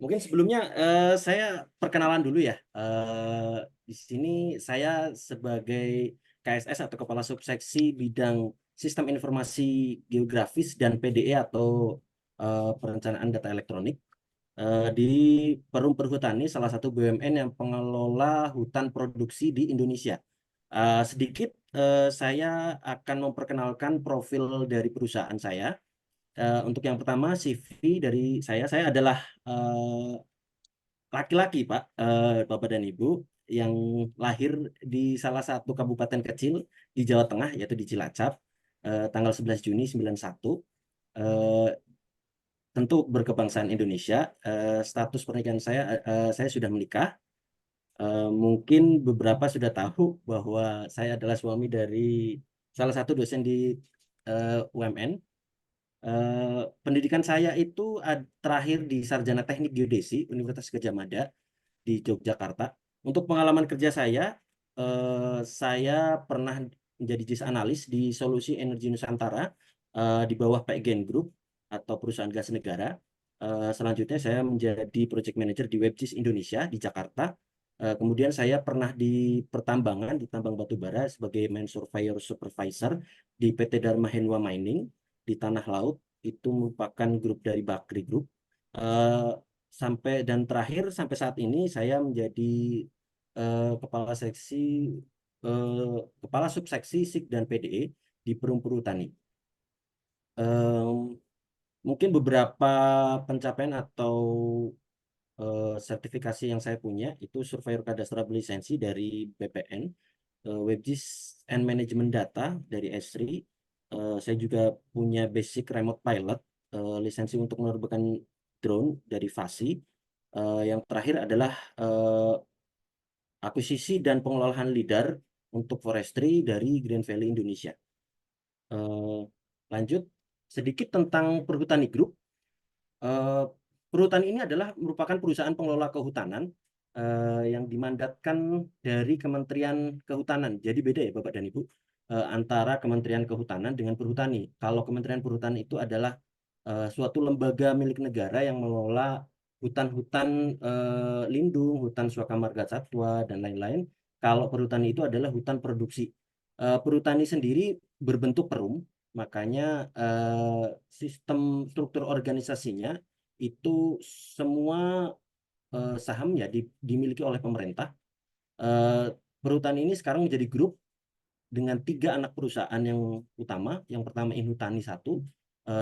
Mungkin sebelumnya saya perkenalan dulu ya. Di sini saya sebagai KSS atau Kepala Subseksi Bidang Sistem Informasi Geografis dan PDE atau Perencanaan Data Elektronik di Perum Perhutani, salah satu BUMN yang pengelola hutan produksi di Indonesia. Sedikit saya akan memperkenalkan profil dari perusahaan saya. Untuk yang pertama, CV dari saya adalah laki-laki, Pak, Bapak dan Ibu, yang lahir di salah satu kabupaten kecil di Jawa Tengah, yaitu di Cilacap, tanggal 11 Juni 91. Eh, Tentu berkebangsaan Indonesia. Status pernikahan saya sudah menikah. Mungkin beberapa sudah tahu bahwa saya adalah suami dari salah satu dosen di UMN. Pendidikan saya itu terakhir di Sarjana Teknik Geodesi Universitas Gadjah Mada di Yogyakarta. Untuk pengalaman kerja saya pernah menjadi JIS analis di Solusi Energi Nusantara di bawah PGN Group atau perusahaan gas negara. Selanjutnya saya menjadi project manager di WebJIS Indonesia di Jakarta. Kemudian saya pernah di pertambangan di tambang batu bara sebagai main surveyor supervisor di PT Dharma Henwa Mining di Tanah Laut. Itu merupakan grup dari Bakri Group. Eh, dan terakhir sampai saat ini saya menjadi kepala seksi eh, kepala subseksi SIK dan PDE di Perum Perhutani. Em, Mungkin beberapa pencapaian atau sertifikasi yang saya punya itu Surveyor Kadastral berlisensi dari BPN, WebGIS and Management Data dari Esri. Saya juga punya basic remote pilot, lisensi untuk menerbangkan drone dari FASI. Yang terakhir adalah akuisisi dan pengelolaan lidar untuk forestry dari Green Valley Indonesia. Eh, Lanjut sedikit tentang Perhutani Group. Eh, Perhutani ini adalah merupakan perusahaan pengelola kehutanan yang dimandatkan dari Kementerian Kehutanan. Jadi beda ya Bapak dan Ibu antara Kementerian Kehutanan dengan Perhutani. Kalau Kementerian Perhutanan itu adalah suatu lembaga milik negara yang mengelola hutan-hutan lindung, hutan suaka marga satwa, dan lain-lain. Kalau perhutani itu adalah hutan produksi. Perhutani sendiri berbentuk perum, makanya sistem struktur organisasinya itu semua sahamnya dimiliki oleh pemerintah. Eh, Perhutani ini sekarang menjadi grup dengan tiga anak perusahaan yang utama. Yang pertama Inhutani 1,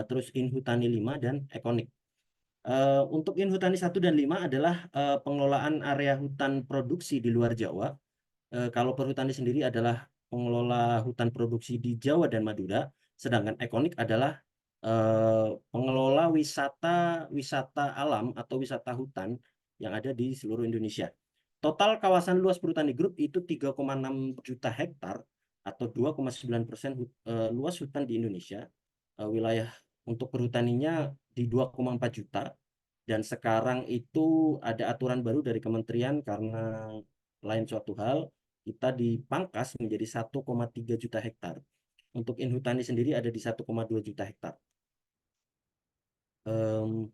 terus Inhutani 5, dan Ekonik. Untuk Inhutani 1 dan 5 adalah pengelolaan area hutan produksi di luar Jawa. Kalau Perhutani sendiri adalah pengelola hutan produksi di Jawa dan Madura, sedangkan Ekonik adalah pengelola wisata wisata alam atau wisata hutan yang ada di seluruh Indonesia. Total kawasan luas Perhutani Group itu 3,6 juta hektar atau 2,9% luas hutan di Indonesia. Wilayah untuk perhutaninya di 2,4 juta, dan sekarang itu ada aturan baru dari kementerian karena lain suatu hal kita dipangkas menjadi 1,3 juta hektar. Untuk Inhutani sendiri ada di 1,2 juta hektar. Em,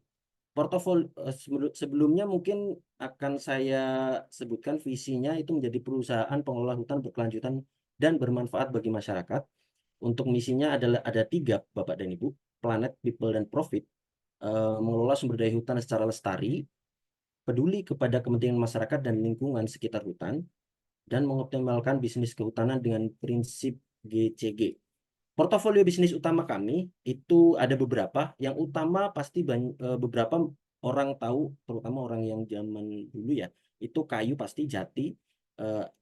Portofolio sebelumnya mungkin akan saya sebutkan visinya itu menjadi perusahaan pengelola hutan berkelanjutan dan bermanfaat bagi masyarakat. Untuk misinya adalah ada tiga, Bapak dan Ibu: Planet, People, dan Profit. Mengelola sumber daya hutan secara lestari, peduli kepada kepentingan masyarakat dan lingkungan sekitar hutan, dan mengoptimalkan bisnis kehutanan dengan prinsip GCG. Portofolio bisnis utama kami itu ada beberapa. Yang utama pasti beberapa orang tahu, terutama orang yang zaman dulu ya, itu kayu pasti jati.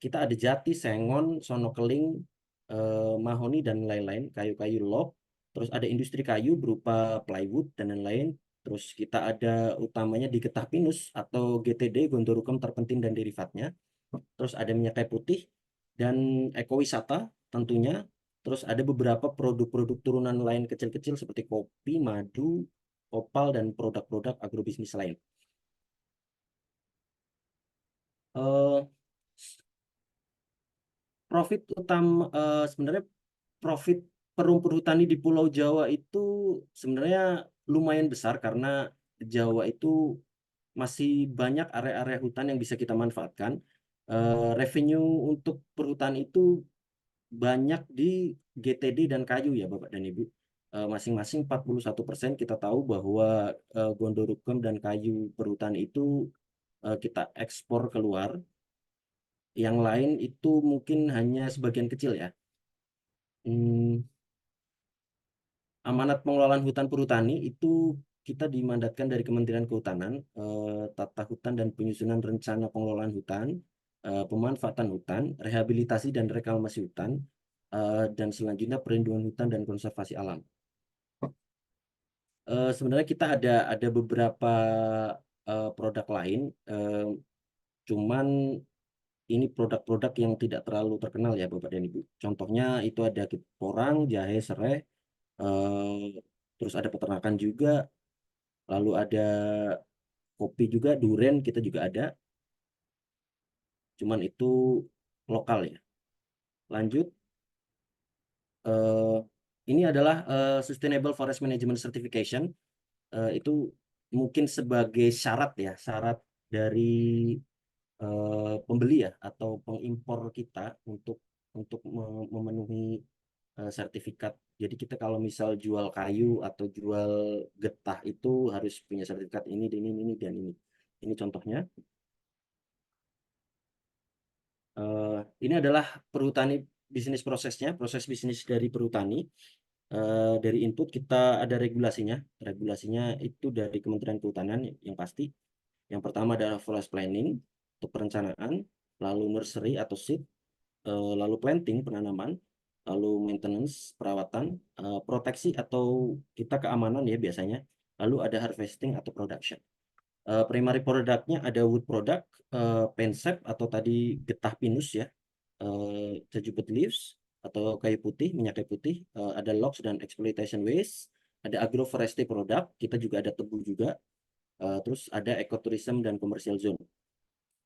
Kita ada jati, sengon, sonokeling, mahoni, dan lain-lain, kayu-kayu log. Terus ada industri kayu berupa plywood dan lain-lain. Terus kita ada utamanya di Getah Pinus atau GTD, Gondorukem Terpentin dan derivatnya. Terus ada minyak kayu putih dan ekowisata tentunya. Terus ada beberapa produk-produk turunan lain kecil-kecil seperti kopi, madu, opal, dan produk-produk agrobisnis lain. Eh, Profit utama sebenarnya profit perumput hutani di Pulau Jawa itu sebenarnya lumayan besar karena Jawa itu masih banyak area-area hutan yang bisa kita manfaatkan. Revenue untuk perhutani itu banyak di GTD dan kayu ya Bapak dan Ibu. Masing-masing 41%. Kita tahu bahwa Gondorukem dan kayu perhutani itu kita ekspor keluar. Yang lain itu mungkin hanya sebagian kecil ya. Amanat pengelolaan hutan perhutani itu kita dimandatkan dari Kementerian Kehutanan, Tata Hutan dan Penyusunan Rencana Pengelolaan Hutan, Pemanfaatan Hutan, Rehabilitasi dan Reklamasi Hutan, dan selanjutnya Perlindungan Hutan dan Konservasi Alam. Sebenarnya kita ada beberapa produk lain, cuman ini produk-produk yang tidak terlalu terkenal ya Bapak dan Ibu. Contohnya itu ada porang, jahe, serai, terus ada peternakan juga, lalu ada kopi juga, duren kita juga ada. Cuman itu lokal ya. Lanjut, ini adalah Sustainable Forest Management Certification. Itu mungkin sebagai syarat ya, syarat dari pembeli ya atau pengimpor kita untuk memenuhi sertifikat. Jadi kita kalau misal jual kayu atau jual getah itu harus punya sertifikat ini dan ini dan ini. Ini contohnya. Ini adalah perhutani bisnis prosesnya, proses bisnis dari perhutani. Dari input kita ada regulasinya. Regulasinya itu dari Kementerian Kehutanan yang pasti. Yang pertama adalah forest planning untuk perencanaan, lalu nursery atau seed, lalu planting penanaman, lalu maintenance perawatan, proteksi atau kita keamanan ya biasanya, lalu ada harvesting atau production. Primary produknya ada wood product, pensep atau tadi getah pinus ya, jejibut leaves atau kayu putih, minyak kayu putih, ada logs dan exploitation waste, ada agroforestry product, kita juga ada tebu juga, terus ada ecotourism dan commercial zone.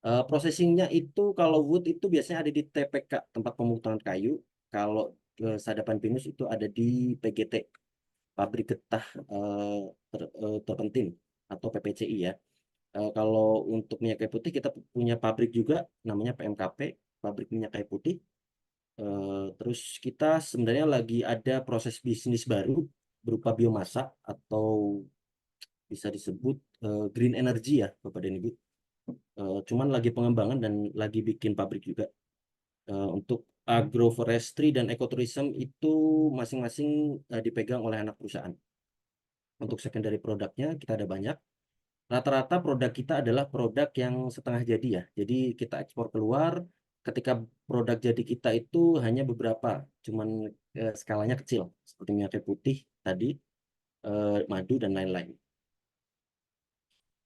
Processingnya itu kalau wood itu biasanya ada di TPK, tempat pemungutan kayu. Kalau sadapan pinus itu ada di PGT, pabrik getah terpentin atau PPCI ya. Kalau untuk minyak kayu putih kita punya pabrik juga namanya PMKP, pabrik minyak kayu putih. Terus kita sebenarnya lagi ada proses bisnis baru berupa biomasa atau bisa disebut green energy ya Bapak dan Ibu. Cuman lagi pengembangan dan lagi bikin pabrik juga. Untuk agroforestry dan ecotourism itu masing-masing dipegang oleh anak perusahaan. Untuk secondary produknya kita ada banyak. Rata-rata produk kita adalah produk yang setengah jadi ya. Jadi kita ekspor keluar, ketika produk jadi kita itu hanya beberapa, cuman skalanya kecil, seperti minyak kayu putih tadi, madu dan lain-lain.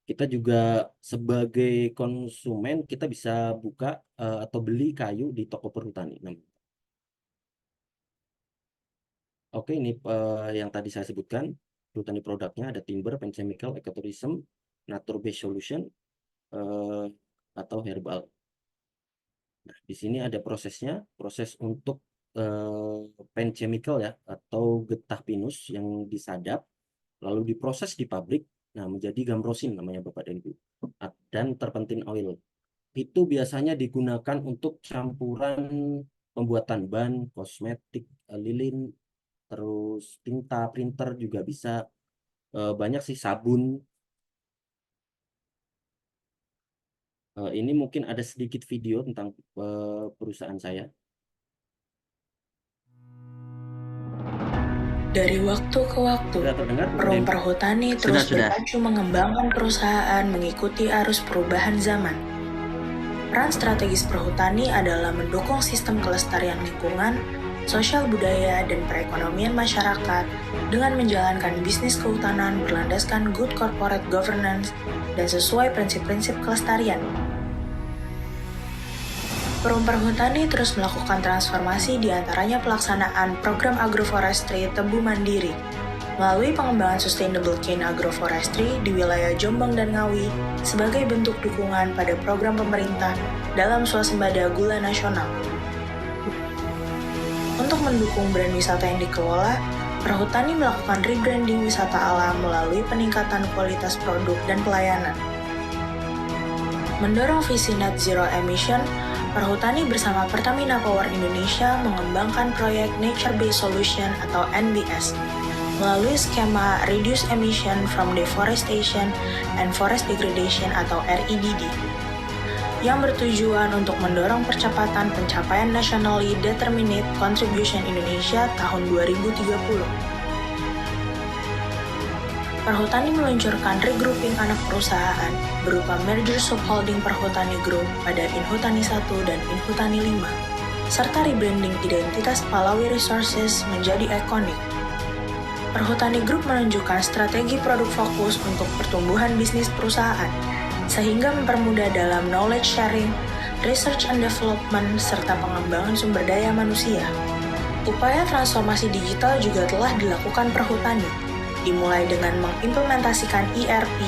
Kita juga sebagai konsumen kita bisa buka atau beli kayu di toko perhutani. Oke, ini yang tadi saya sebutkan, perhutani produknya ada timber, penchemical, ecotourism, nature-based solution, atau herbal. Nah, di sini ada prosesnya, proses untuk penchemical ya, atau getah pinus yang disadap, lalu diproses di pabrik, nah menjadi gambrosin namanya Bapak dan Ibu, dan terpentin oil. Itu biasanya digunakan untuk campuran pembuatan ban, kosmetik, lilin, terus tinta, printer juga bisa, banyak sih sabun. Ini mungkin ada sedikit video tentang perusahaan saya. Dari waktu ke waktu, Perum Perhutani terus berpacu mengembangkan perusahaan mengikuti arus perubahan zaman. Peran strategis perhutani adalah mendukung sistem kelestarian lingkungan, sosial budaya, dan perekonomian masyarakat dengan menjalankan bisnis kehutanan berlandaskan good corporate governance dan sesuai prinsip-prinsip kelestarian. Perum Perhutani terus melakukan transformasi diantaranya pelaksanaan program agroforestry Tebu Mandiri melalui pengembangan Sustainable Cane Agroforestry di wilayah Jombang dan Ngawi sebagai bentuk dukungan pada program pemerintah dalam swasembada gula nasional. Untuk mendukung brand wisata yang dikelola, Perhutani melakukan rebranding wisata alam melalui peningkatan kualitas produk dan pelayanan. Mendorong visi net zero emission, Perhutani bersama Pertamina Power Indonesia mengembangkan proyek Nature Based Solution atau NBS melalui skema Reduce Emission from Deforestation and Forest Degradation atau REDD yang bertujuan untuk mendorong percepatan pencapaian Nationally Determined Contribution Indonesia tahun 2030. Perhutani meluncurkan regrouping anak perusahaan berupa merger subholding Perhutani Group pada Inhutani 1 dan Inhutani 5, serta rebranding identitas Pahlawi Resources menjadi Iconic. Perhutani Group menunjukkan strategi produk fokus untuk pertumbuhan bisnis perusahaan, sehingga mempermudah dalam knowledge sharing, research and development, serta pengembangan sumber daya manusia. Upaya transformasi digital juga telah dilakukan Perhutani, dimulai dengan mengimplementasikan ERP,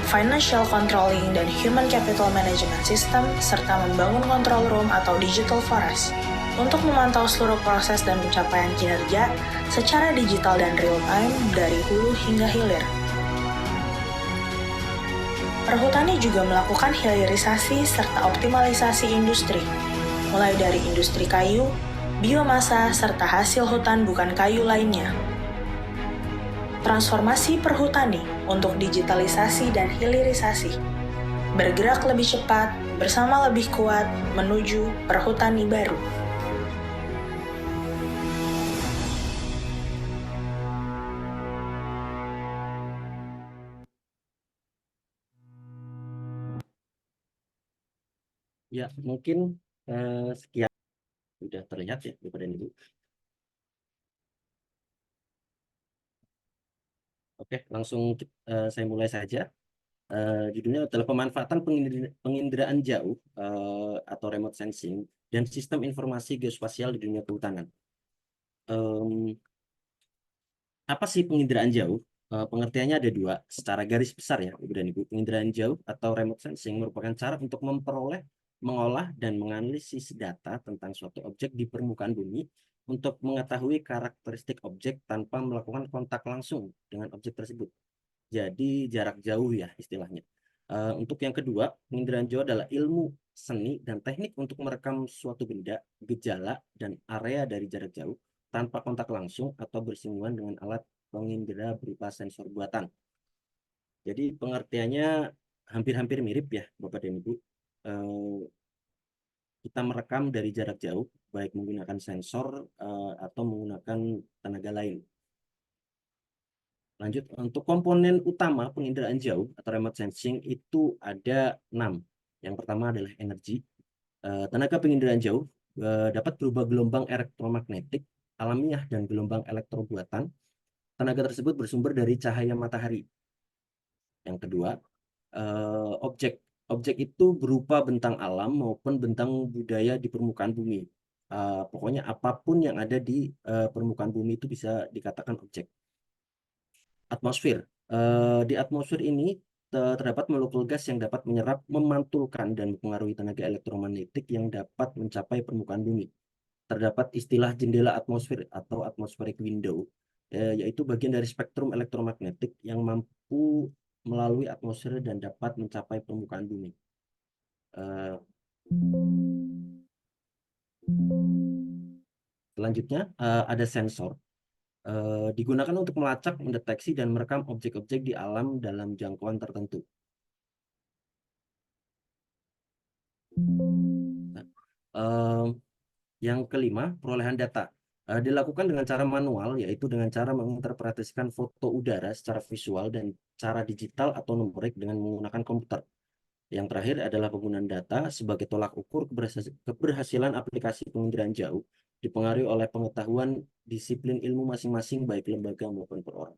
Financial Controlling, dan Human Capital Management System, serta membangun control room atau digital forest untuk memantau seluruh proses dan pencapaian kinerja secara digital dan real-time dari hulu hingga hilir. Perhutani juga melakukan hilirisasi serta optimalisasi industri, mulai dari industri kayu, biomasa, serta hasil hutan bukan kayu lainnya. Transformasi Perhutani untuk digitalisasi dan hilirisasi. Bergerak lebih cepat, bersama lebih kuat, menuju Perhutani baru. Ya, mungkin sekian sudah terlihat ya Bapak dan Ibu. Oke, langsung saya mulai saja. Judulnya adalah pemanfaatan penginderaan jauh atau remote sensing dan sistem informasi geospasial di dunia kehutanan. Apa sih penginderaan jauh? Pengertiannya ada dua, secara garis besar ya, Ibu dan Ibu. Penginderaan jauh atau remote sensing merupakan cara untuk memperoleh, mengolah, dan menganalisis data tentang suatu objek di permukaan bumi untuk mengetahui karakteristik objek tanpa melakukan kontak langsung dengan objek tersebut. Jadi jarak jauh ya istilahnya. Untuk yang kedua, penginderaan jauh adalah ilmu, seni, dan teknik untuk merekam suatu benda, gejala, dan area dari jarak jauh tanpa kontak langsung atau bersinggungan dengan alat pengindera berupa sensor buatan. Jadi pengertiannya hampir-hampir mirip ya Bapak dan Ibu. Kita merekam dari jarak jauh, baik menggunakan sensor atau menggunakan tenaga lain. Lanjut, untuk komponen utama penginderaan jauh atau remote sensing itu ada 6. Yang pertama adalah energi. Tenaga penginderaan jauh dapat berupa gelombang elektromagnetik, alamiah, dan gelombang elektrobuatan. Tenaga tersebut bersumber dari cahaya matahari. Yang kedua, objek. Objek itu berupa bentang alam maupun bentang budaya di permukaan bumi. Pokoknya apapun yang ada di permukaan bumi itu bisa dikatakan objek. Atmosfer. Di atmosfer ini terdapat molekul gas yang dapat menyerap, memantulkan, dan mempengaruhi tenaga elektromagnetik yang dapat mencapai permukaan bumi. Terdapat istilah jendela atmosfer atau atmospheric window, yaitu bagian dari spektrum elektromagnetik yang mampu melalui atmosfer dan dapat mencapai permukaan bumi. Selanjutnya ada sensor. Digunakan untuk melacak, mendeteksi, dan merekam objek-objek di alam dalam jangkauan tertentu. Yang kelima, perolehan data. Dilakukan dengan cara manual, yaitu dengan cara menginterpretasikan foto udara secara visual dan cara digital atau numerik dengan menggunakan komputer. Yang terakhir adalah penggunaan data sebagai tolak ukur keberhasilan aplikasi penginderaan jauh dipengaruhi oleh pengetahuan disiplin ilmu masing-masing baik lembaga maupun perorangan.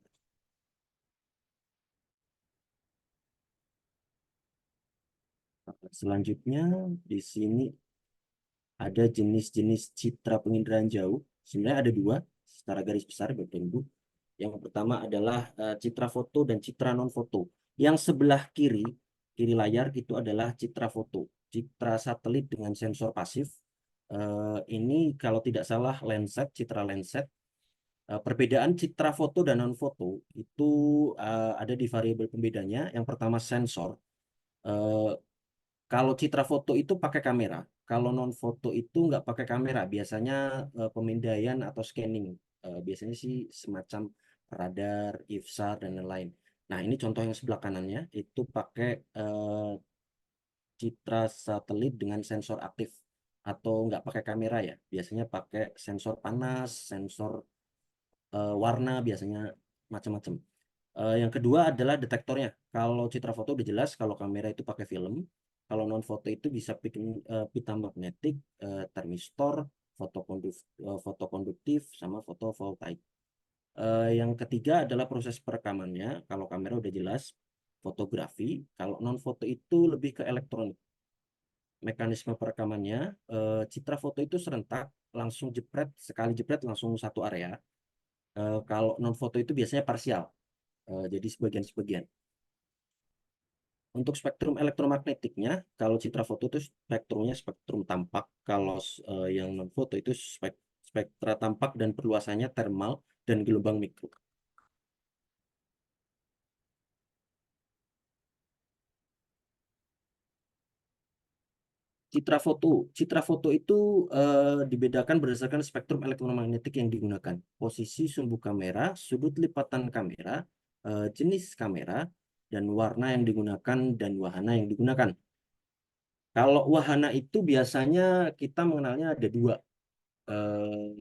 Selanjutnya di sini ada jenis-jenis citra penginderaan jauh. Sebenarnya ada dua secara garis besar Bapak Ibu. Yang pertama adalah citra foto dan citra non foto. Yang sebelah kiri layar itu adalah citra foto, citra satelit dengan sensor pasif. Ini kalau tidak salah Landsat, citra Landsat. Perbedaan citra foto dan non foto itu ada di variabel pembedanya. Yang pertama sensor. Kalau citra foto itu pakai kamera, kalau non foto itu nggak pakai kamera. Biasanya pemindaian atau scanning. Biasanya sih semacam radar, IFSAR dan lain-lain. Nah, ini contoh yang sebelah kanannya itu pakai citra satelit dengan sensor aktif atau nggak pakai kamera ya. Biasanya pakai sensor panas, sensor warna, biasanya macam-macam. Yang kedua adalah detektornya. Kalau citra foto udah jelas, kalau kamera itu pakai film. Kalau non foto itu bisa bikin pita magnetik, termistor, fotokonduktif, sama fotovoltaik. Yang ketiga adalah proses perekamannya. Kalau kamera udah jelas, fotografi. Kalau non foto itu lebih ke elektronik. Mekanisme perekamannya, citra foto itu serentak, langsung jepret, sekali jepret langsung satu area. Kalau non foto itu biasanya parsial, jadi sebagian-sebagian. Untuk spektrum elektromagnetiknya, kalau citra foto itu spektrumnya spektrum tampak, kalau yang non foto itu spektra tampak dan perluasannya thermal dan gelombang mikro. Citra foto itu dibedakan berdasarkan spektrum elektromagnetik yang digunakan, posisi sumbu kamera, sudut lipatan kamera, jenis kamera, dan warna yang digunakan dan wahana yang digunakan. Kalau wahana itu biasanya kita mengenalnya ada dua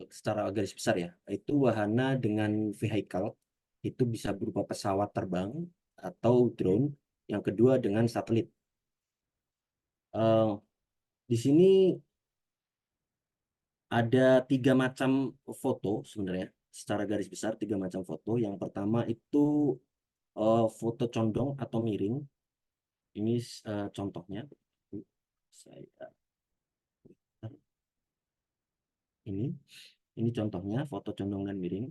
secara garis besar ya, itu wahana dengan vehicle, itu bisa berupa pesawat terbang atau drone. Yang kedua dengan satelit. Eh, di sini ada tiga macam foto sebenarnya, secara garis besar tiga macam foto. Yang pertama itu foto condong atau miring. Ini contohnya. Saya ini ini contohnya foto condong dan miring.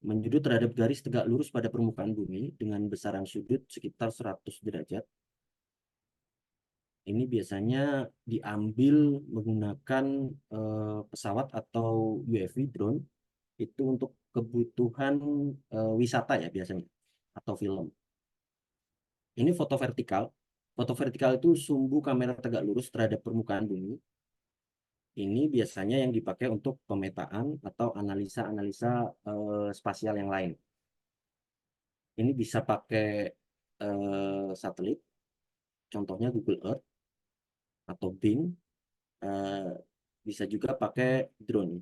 Menyudut terhadap garis tegak lurus pada permukaan bumi dengan besaran sudut sekitar 100 derajat. Ini biasanya diambil menggunakan pesawat atau UAV drone, itu untuk kebutuhan wisata ya biasanya, atau film. Ini foto vertikal. Foto vertikal itu sumbu kamera tegak lurus terhadap permukaan bumi. Ini biasanya yang dipakai untuk pemetaan atau analisa-analisa spasial yang lain. Ini bisa pakai satelit, contohnya Google Earth atau Bing. Eh, Bisa juga pakai drone.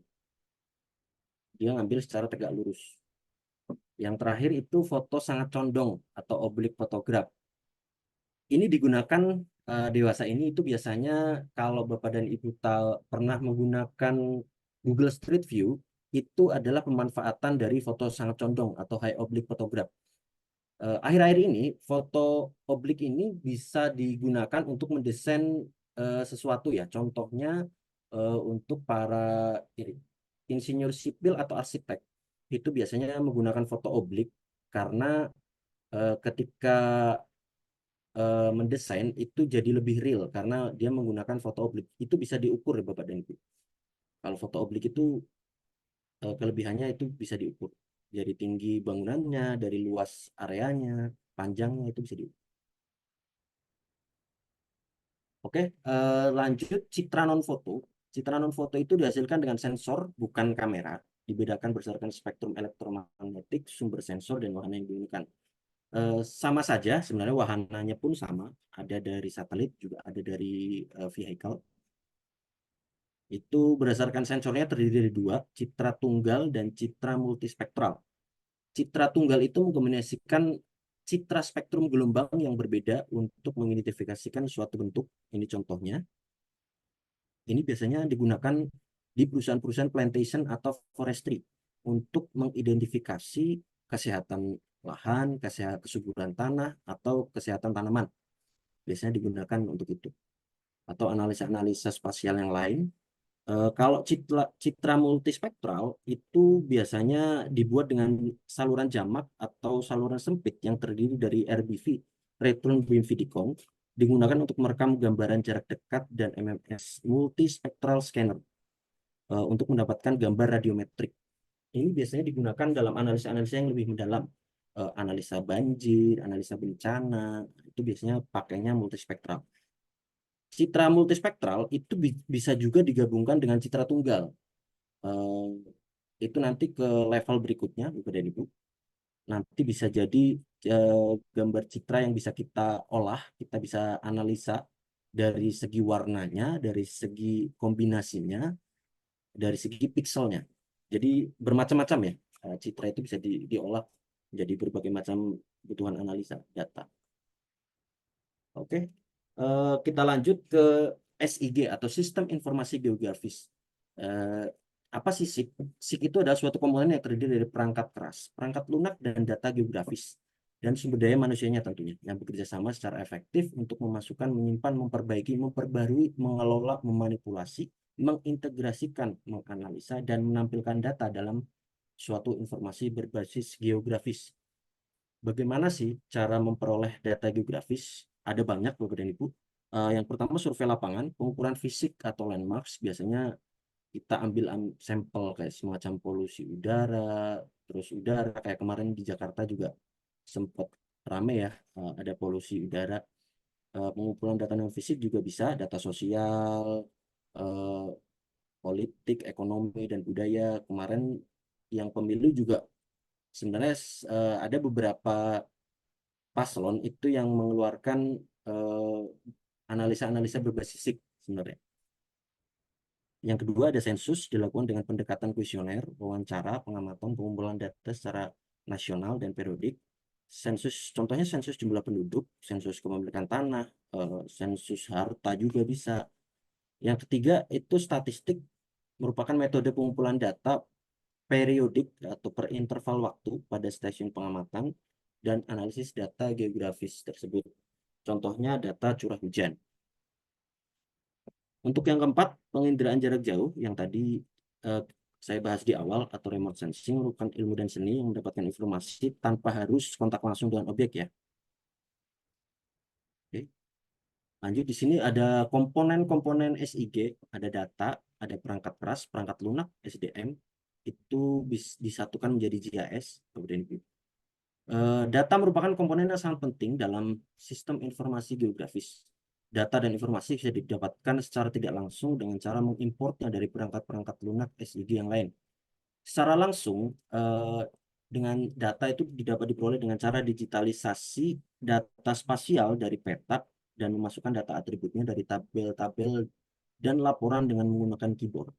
Dia ngambil secara tegak lurus. Yang terakhir itu foto sangat condong atau oblique photograph. Ini digunakan dewasa ini itu biasanya kalau Bapak dan Ibu pernah menggunakan Google Street View, itu adalah pemanfaatan dari foto sangat condong atau high oblique photograph. Akhir-akhir ini foto oblik ini bisa digunakan untuk mendesain sesuatu ya. Contohnya untuk para insinyur sipil atau arsitek itu biasanya menggunakan foto oblik karena ketika mendesain itu jadi lebih real karena dia menggunakan foto oblik. Itu bisa diukur ya Bapak dan Ibu. Kalau foto oblik itu kelebihannya itu bisa diukur. Dari tinggi bangunannya, dari luas areanya, panjangnya itu bisa diukur. Oke, lanjut citra non foto. Citra non foto itu dihasilkan dengan sensor, bukan kamera. Dibedakan berdasarkan spektrum elektromagnetik, sumber sensor, dan wahana yang digunakan. Sama saja, sebenarnya wahananya pun sama. Ada dari satelit, juga ada dari vehicle. Itu berdasarkan sensornya terdiri dari dua, citra tunggal dan citra multispektral. Citra tunggal itu mengkombinasikan citra spektrum gelombang yang berbeda untuk mengidentifikasikan suatu bentuk. Ini contohnya. Ini biasanya digunakan di perusahaan-perusahaan plantation atau forestry untuk mengidentifikasi kesehatan lahan, kesehatan kesuburan tanah, atau kesehatan tanaman. Biasanya digunakan untuk itu. Atau analisa-analisa spasial yang lain. Kalau citra multispektral itu biasanya dibuat dengan saluran jamak atau saluran sempit yang terdiri dari RBV, Raytheon Beam Vidicon, digunakan untuk merekam gambaran jarak dekat dan MMS multispectral scanner untuk mendapatkan gambar radiometrik. Ini biasanya digunakan dalam analisa-analisa yang lebih mendalam, analisa banjir, analisa bencana, itu biasanya pakainya multispektral. Citra multispektral itu bisa juga digabungkan dengan citra tunggal. Eh, itu nanti ke level berikutnya, Bapak dan Ibu. Nanti bisa jadi gambar citra yang bisa kita olah, kita bisa analisa dari segi warnanya, dari segi kombinasinya, dari segi pikselnya. Jadi bermacam-macam ya. Citra itu bisa diolah menjadi berbagai macam kebutuhan analisa data. Oke, kita lanjut ke SIG atau Sistem Informasi Geografis. Eh, apa sih SIG? SIG itu adalah suatu komponen yang terdiri dari perangkat keras, perangkat lunak, dan data geografis, dan sumber daya manusianya tentunya, yang bekerja sama secara efektif untuk memasukkan, menyimpan, memperbaiki, memperbarui, mengelola, memanipulasi, mengintegrasikan, menganalisa, dan menampilkan data dalam suatu informasi berbasis geografis. Bagaimana sih cara memperoleh data geografis? Ada banyak, Bapak dan Ibu. Yang pertama, survei lapangan, pengukuran fisik atau landmarks. Biasanya kita ambil sampel kayak semacam polusi udara, terus udara kayak kemarin di Jakarta juga sempat rame ya, ada polusi udara. Pengumpulan data non fisik juga bisa, data sosial, eh, politik, ekonomi, dan budaya. Kemarin yang pemilu juga sebenarnya ada beberapa paslon itu yang mengeluarkan eh, analisa-analisa berbasis SIG sebenarnya. Yang kedua ada sensus dilakukan dengan pendekatan kuesioner, wawancara, pengamatan, pengumpulan data secara nasional dan periodik. Sensus, contohnya sensus jumlah penduduk, sensus kepemilikan tanah, sensus harta juga bisa. Yang ketiga itu statistik, merupakan metode pengumpulan data periodik atau per interval waktu pada stasiun pengamatan dan analisis data geografis tersebut. Contohnya data curah hujan. Untuk yang keempat, penginderaan jarak jauh yang tadi eh, saya bahas di awal atau remote sensing merupakan ilmu dan seni yang mendapatkan informasi tanpa harus kontak langsung dengan objek ya. Oke. Lanjut di sini ada komponen-komponen SIG, ada data, ada perangkat keras, perangkat lunak, SDM, itu disatukan menjadi GIS. Kemudian data merupakan komponen yang sangat penting dalam sistem informasi geografis. Data dan informasi bisa didapatkan secara tidak langsung dengan cara mengimportnya dari perangkat-perangkat lunak SIG yang lain. Secara langsung, dengan data itu dapat diperoleh dengan cara digitalisasi data spasial dari peta dan memasukkan data atributnya dari tabel-tabel dan laporan dengan menggunakan keyboard.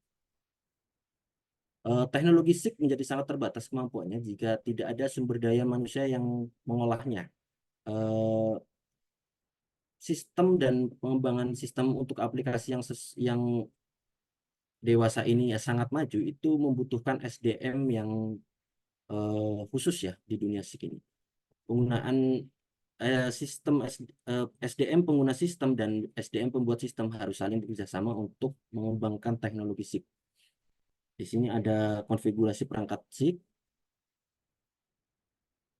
Teknologi SIG menjadi sangat terbatas kemampuannya jika tidak ada sumber daya manusia yang mengolahnya. Eh, Sistem dan pengembangan sistem untuk aplikasi yang dewasa ini ya sangat maju itu membutuhkan SDM yang khusus ya di dunia SIG ini. Penggunaan sistem SDM pengguna sistem dan SDM pembuat sistem harus saling bekerja sama untuk mengembangkan teknologi SIG. Di sini ada konfigurasi perangkat SIG.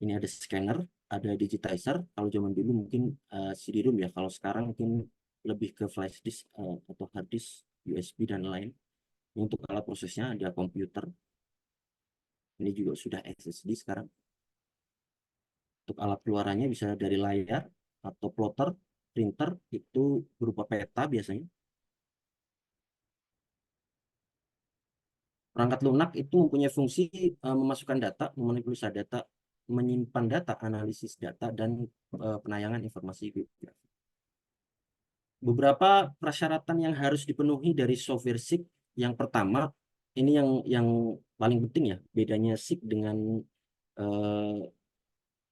Ini ada scanner, ada digitizer. Kalau zaman dulu mungkin CD-ROM ya. Kalau sekarang mungkin lebih ke flash disk atau hard disk, USB dan lain. Untuk alat prosesnya ada komputer. Ini juga sudah SSD sekarang. Untuk alat keluarannya bisa dari layar atau plotter, printer itu berupa peta biasanya. Perangkat lunak itu mempunyai fungsi memasukkan data, memanipulasi data, menyimpan data, analisis data, dan penayangan informasi geografi. Beberapa persyaratan yang harus dipenuhi dari software SIG. Yang pertama, ini yang paling penting ya, bedanya SIG dengan eh,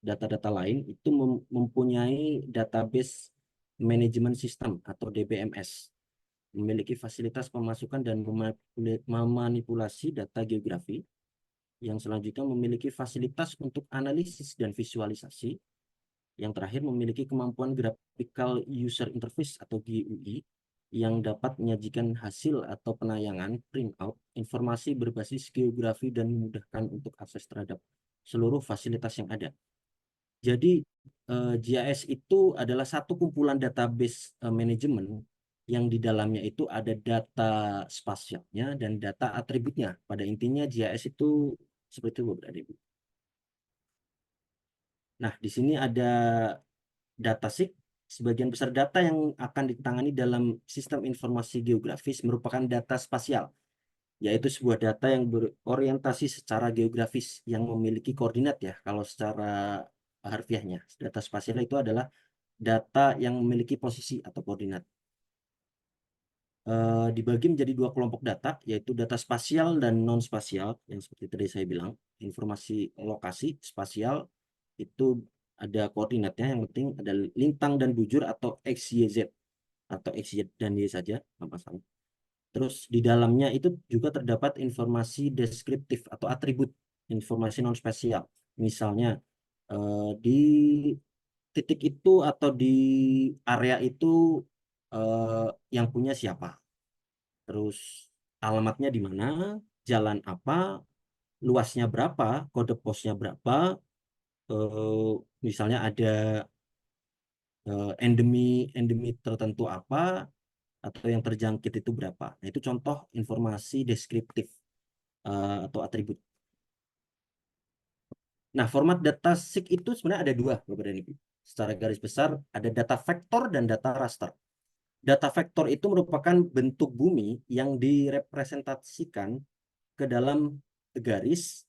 data-data lain itu mempunyai database management system atau DBMS, memiliki fasilitas pemasukan dan memanipulasi data geografi, yang selanjutnya memiliki fasilitas untuk analisis dan visualisasi, yang terakhir memiliki kemampuan graphical user interface atau GUI yang dapat menyajikan hasil atau penayangan printout informasi berbasis geografi dan memudahkan untuk akses terhadap seluruh fasilitas yang ada. Jadi GIS itu adalah satu kumpulan database manajemen yang di dalamnya itu ada data spasialnya dan data atributnya. Pada intinya GIS itu seperti itu, Bapak Ibu. Nah, di sini ada data SIG. Sebagian besar data yang akan ditangani dalam sistem informasi geografis merupakan data spasial, yaitu sebuah data yang berorientasi secara geografis yang memiliki koordinat ya. Kalau secara harfiahnya, data spasial itu adalah data yang memiliki posisi atau koordinat. Dibagi menjadi dua kelompok data, yaitu data spasial dan non-spasial, yang seperti tadi saya bilang. Informasi lokasi spasial itu ada koordinatnya, yang penting ada lintang dan bujur atau X, Y, Z, atau X, Y, dan Y saja, nggak masalah. Terus di dalamnya itu juga terdapat informasi deskriptif atau atribut, informasi non-spasial. Misalnya di titik itu atau di area itu yang punya siapa, terus alamatnya di mana, jalan apa, luasnya berapa, kode posnya berapa, eh, misalnya ada endemi endemi tertentu apa, atau yang terjangkit itu berapa. Nah, itu contoh informasi deskriptif atau atribut. Nah, format data SIG itu sebenarnya ada dua, Bapak dan Ibu. Secara garis besar, ada data vektor dan data raster. Data vektor itu merupakan bentuk bumi yang direpresentasikan ke dalam garis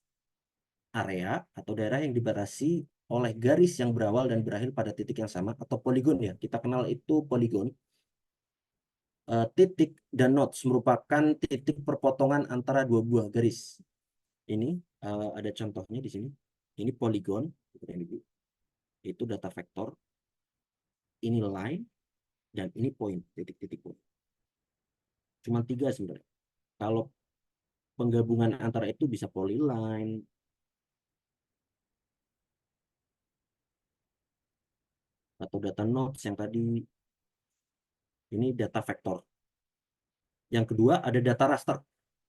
area atau daerah yang dibatasi oleh garis yang berawal dan berakhir pada titik yang sama atau poligon ya. Kita kenal itu poligon. Titik dan nodes merupakan titik perpotongan antara dua buah garis. Ini ada contohnya di sini. Ini poligon, itu data vektor. Ini line dan ini point, titik-titik point. Cuma tiga sebenarnya. Kalau penggabungan antara itu bisa polyline, atau data nodes yang tadi. Ini data vektor. Yang kedua ada data raster.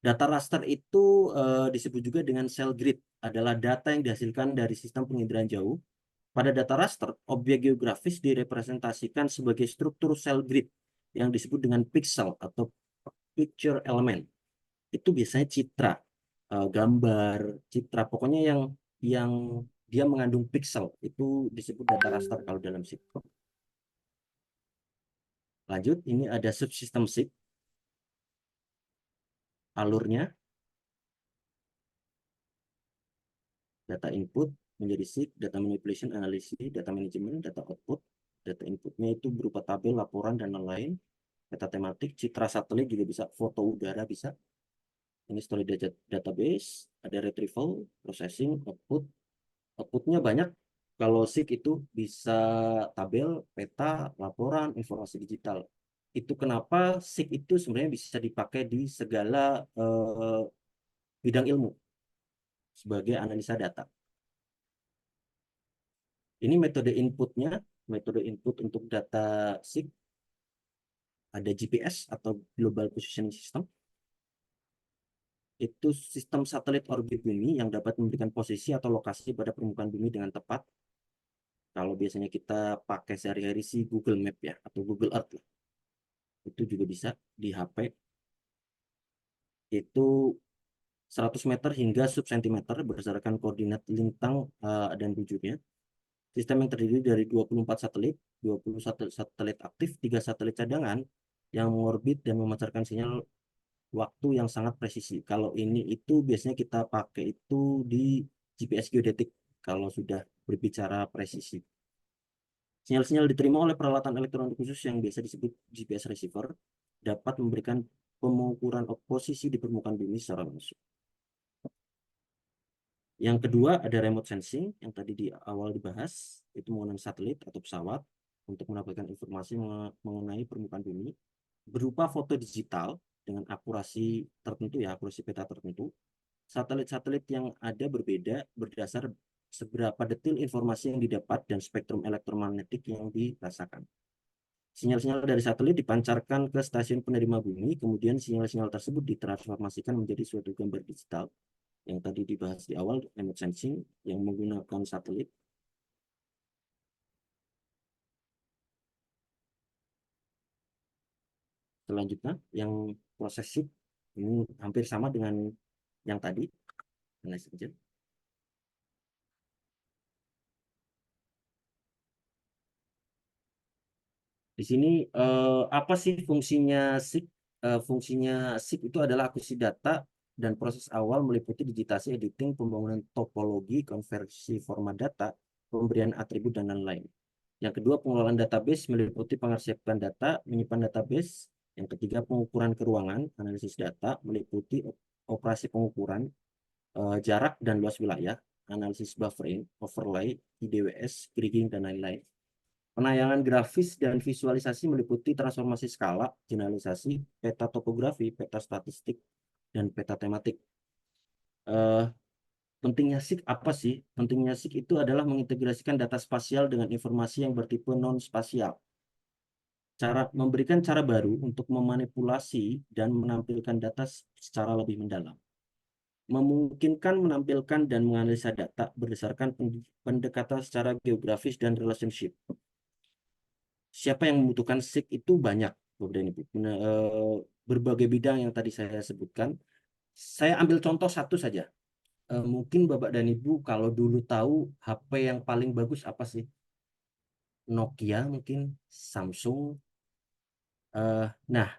Data raster itu disebut juga dengan cell grid, adalah data yang dihasilkan dari sistem penginderaan jauh. Pada data raster, objek geografis direpresentasikan sebagai struktur cell grid yang disebut dengan pixel atau picture element. Itu biasanya citra, gambar, citra, pokoknya yang dia mengandung pixel itu disebut data raster kalau dalam SIG. Lanjut, ini ada subsistem SIG. Alurnya, data input menjadi SIG, data manipulation, analisis, data management, data output. Data inputnya itu berupa tabel, laporan, dan lain-lain. Data tematik, citra satelit juga bisa, foto udara bisa. Ini storage database, ada retrieval, processing, output. Outputnya banyak. Kalau SIG itu bisa tabel, peta, laporan, informasi digital. Itu kenapa SIG itu sebenarnya bisa dipakai di segala bidang ilmu sebagai analisa data. Ini metode inputnya, metode input untuk data SIG. Ada GPS atau Global Positioning System. Itu sistem satelit orbit bumi yang dapat memberikan posisi atau lokasi pada permukaan bumi dengan tepat. Kalau biasanya kita pakai sehari-hari sih Google Map ya, atau Google Earth lah. Itu juga bisa di HP. Itu 100 meter hingga sub sentimeter berdasarkan koordinat lintang dan bujurnya. Sistem yang terdiri dari 24 satelit, 21 satelit aktif, 3 satelit cadangan yang mengorbit dan memancarkan sinyal waktu yang sangat presisi. Kalau ini itu biasanya kita pakai itu di GPS geodetik kalau sudah berbicara presisi. Sinyal-sinyal diterima oleh peralatan elektronik khusus yang biasa disebut GPS receiver dapat memberikan pengukuran posisi di permukaan bumi secara langsung. Yang kedua ada remote sensing yang tadi di awal dibahas, itu menggunakan satelit atau pesawat untuk mendapatkan informasi mengenai permukaan bumi berupa foto digital dengan akurasi tertentu ya, akurasi peta tertentu. Satelit-satelit yang ada berbeda berdasar seberapa detail informasi yang didapat dan spektrum elektromagnetik yang dirasakan. Sinyal-sinyal dari satelit dipancarkan ke stasiun penerima bumi, kemudian sinyal-sinyal tersebut ditransformasikan menjadi suatu gambar digital yang tadi dibahas di awal, remote sensing yang menggunakan satelit. Selanjutnya, yang proses SIG ini hampir sama dengan yang tadi. Di sini apa sih fungsinya SIG? Fungsinya SIG itu adalah akuisisi data dan proses awal meliputi digitasi, editing, pembangunan topologi, konversi format data, pemberian atribut, dan lain-lain. Yang kedua, pengelolaan database meliputi pengarsipkan data, menyimpan database. Yang ketiga, pengukuran keruangan, analisis data, meliputi operasi pengukuran jarak dan luas wilayah, analisis buffering, overlay, IDWS, kriging, dan lain-lain. Penayangan grafis dan visualisasi meliputi transformasi skala, generalisasi, peta topografi, peta statistik, dan peta tematik. Eh, Pentingnya SIG apa sih? Pentingnya SIG itu adalah mengintegrasikan data spasial dengan informasi yang bertipe non-spasial. Memberikan cara baru untuk memanipulasi dan menampilkan data secara lebih mendalam. Memungkinkan menampilkan dan menganalisa data berdasarkan pendekatan secara geografis dan relationship. Siapa yang membutuhkan SIG itu banyak, Bapak dan Ibu. Berbagai bidang yang tadi saya sebutkan. Saya ambil contoh satu saja. Mungkin Bapak dan Ibu kalau dulu tahu HP yang paling bagus apa sih? Nokia mungkin, Samsung. Nah,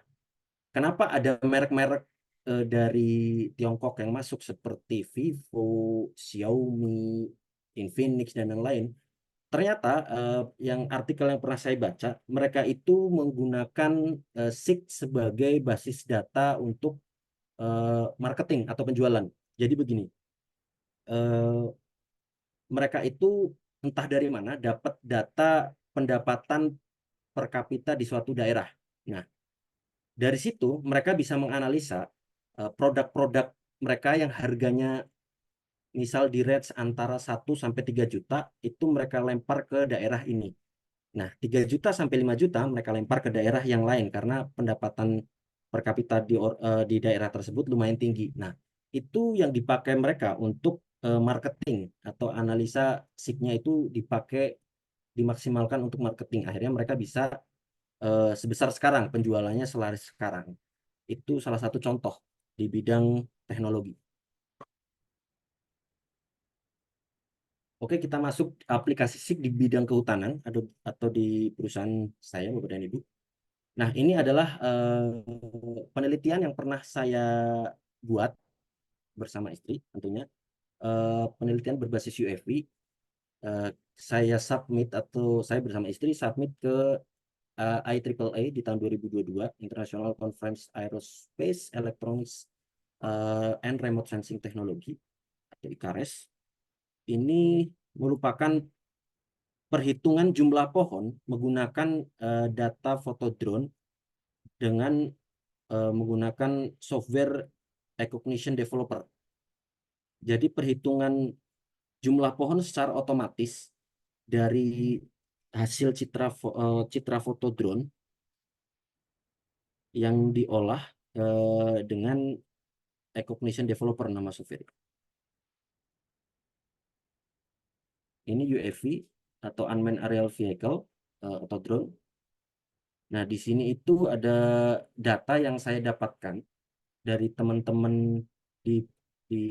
kenapa ada merek-merek dari Tiongkok yang masuk seperti Vivo, Xiaomi, Infinix, dan lain-lain? Ternyata yang artikel yang pernah saya baca, mereka itu menggunakan SIG sebagai basis data untuk marketing atau penjualan. Jadi begini, eh, mereka itu entah dari mana dapat data pendapatan per kapita di suatu daerah. Nah, dari situ mereka bisa menganalisa produk-produk mereka yang harganya misal di range antara 1 sampai 3 juta, itu mereka lempar ke daerah ini. Nah, 3 juta sampai 5 juta mereka lempar ke daerah yang lain karena pendapatan per kapita di daerah tersebut lumayan tinggi. Nah, itu yang dipakai mereka untuk marketing atau analisa SIG-nya itu dimaksimalkan untuk marketing. Akhirnya mereka bisa sebesar sekarang, penjualannya selaris sekarang. Itu salah satu contoh di bidang teknologi. Oke, kita masuk aplikasi SIG di bidang kehutanan atau di perusahaan saya, Bapak dan Ibu. Nah, ini adalah penelitian yang pernah saya buat bersama istri, tentunya. Penelitian berbasis UFV. Eh, saya submit atau saya bersama istri submit ke IEEE di tahun 2022, International Conference Aerospace Electronics and Remote Sensing Technology, atau ICARES. Ini merupakan perhitungan jumlah pohon menggunakan data foto drone dengan menggunakan software recognition developer. Jadi perhitungan jumlah pohon secara otomatis dari hasil citra foto drone yang diolah dengan recognition developer nama software. Ini UAV atau Unmanned Aerial Vehicle atau drone. Nah, di sini itu ada data yang saya dapatkan dari teman-teman di di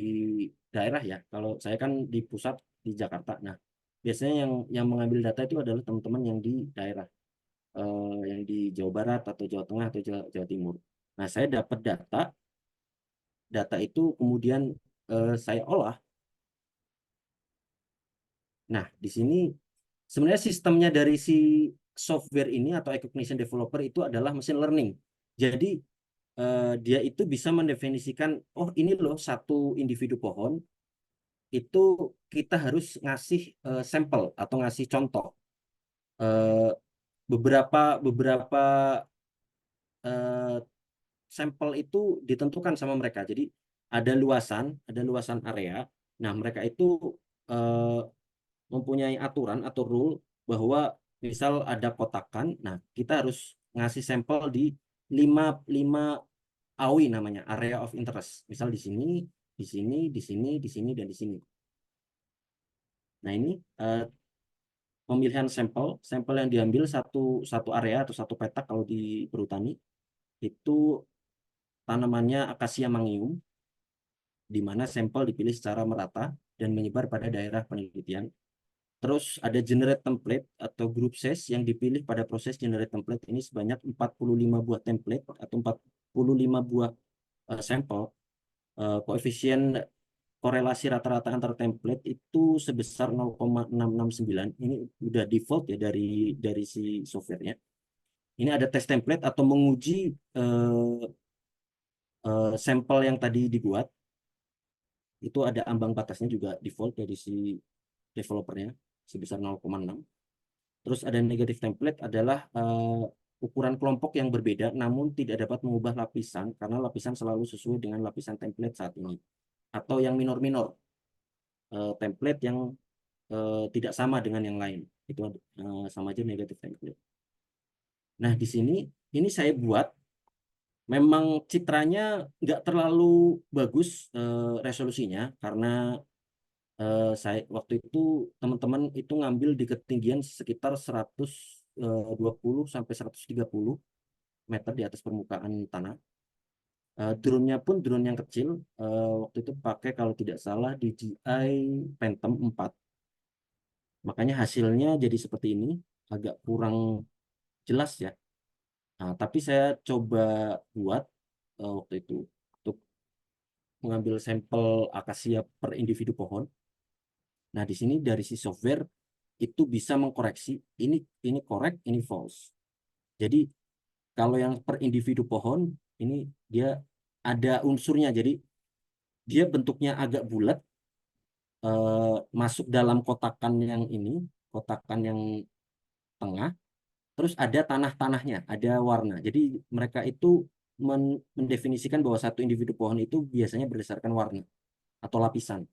daerah ya. Kalau saya kan di pusat di Jakarta. Nah, biasanya yang mengambil data itu adalah teman-teman yang di daerah, yang di Jawa Barat atau Jawa Tengah atau Jawa Timur. Nah, saya dapat data itu kemudian saya olah. Nah, di sini sebenarnya sistemnya dari si software ini atau recognition developer itu adalah machine learning. Jadi dia itu bisa mendefinisikan, oh ini loh satu individu pohon, itu kita harus ngasih sampel atau ngasih contoh. Eh, beberapa beberapa eh, sampel itu ditentukan sama mereka. Jadi ada luasan area. Nah, mereka itu eh, mempunyai aturan atau rule bahwa misal ada kotakan, nah kita harus ngasih sampel di 5 5 AOI namanya, area of interest. Misal di sini, di sini, di sini, di sini, dan di sini. Nah, ini pemilihan sampel yang diambil satu area atau satu petak kalau di perhutani itu tanamannya akasia mangium, di mana sampel dipilih secara merata dan menyebar pada daerah penelitian. Terus ada generate template atau group size yang dipilih pada proses generate template ini sebanyak 45 buah template atau 45 buah sampel. Koefisien korelasi rata-rata antar template itu sebesar 0,669. Ini udah default ya dari si softwarenya. Ini ada tes template atau menguji sampel yang tadi dibuat. Itu ada ambang batasnya juga default dari si developernya sebesar 0,6. Terus ada negatif template adalah ukuran kelompok yang berbeda namun tidak dapat mengubah lapisan karena lapisan selalu sesuai dengan lapisan template saat ini. Atau yang minor-minor, template yang tidak sama dengan yang lain. Itu sama aja negatif template. Nah, di sini ini saya buat memang citranya nggak terlalu bagus resolusinya karena saya waktu itu teman-teman itu ngambil di ketinggian sekitar 120 sampai 130 meter di atas permukaan tanah. Drone-nya pun drone yang kecil, waktu itu pakai kalau tidak salah DJI Phantom 4. Makanya hasilnya jadi seperti ini, agak kurang jelas ya. Nah, tapi saya coba buat waktu itu untuk mengambil sampel akasia per individu pohon. Nah, di sini dari si software itu bisa mengkoreksi ini correct, ini false. Jadi kalau yang per individu pohon ini dia ada unsurnya, jadi dia bentuknya agak bulat, masuk dalam kotakan yang ini, kotakan yang tengah, terus ada tanah-tanahnya, ada warna. Jadi mereka itu mendefinisikan bahwa satu individu pohon itu biasanya berdasarkan warna atau lapisan.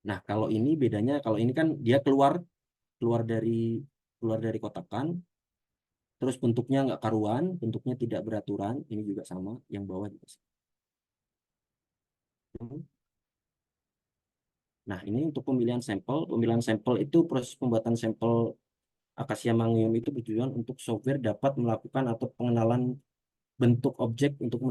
Nah, kalau ini bedanya, kalau ini kan dia keluar keluar dari keluar dari kotakan, terus bentuknya nggak karuan, bentuknya tidak beraturan. Ini juga sama, yang bawah juga sama. Nah, ini untuk pemilihan sampel. Pemilihan sampel itu proses pembuatan sampel Acacia Mangium itu bertujuan untuk software dapat melakukan atau pengenalan bentuk objek untuk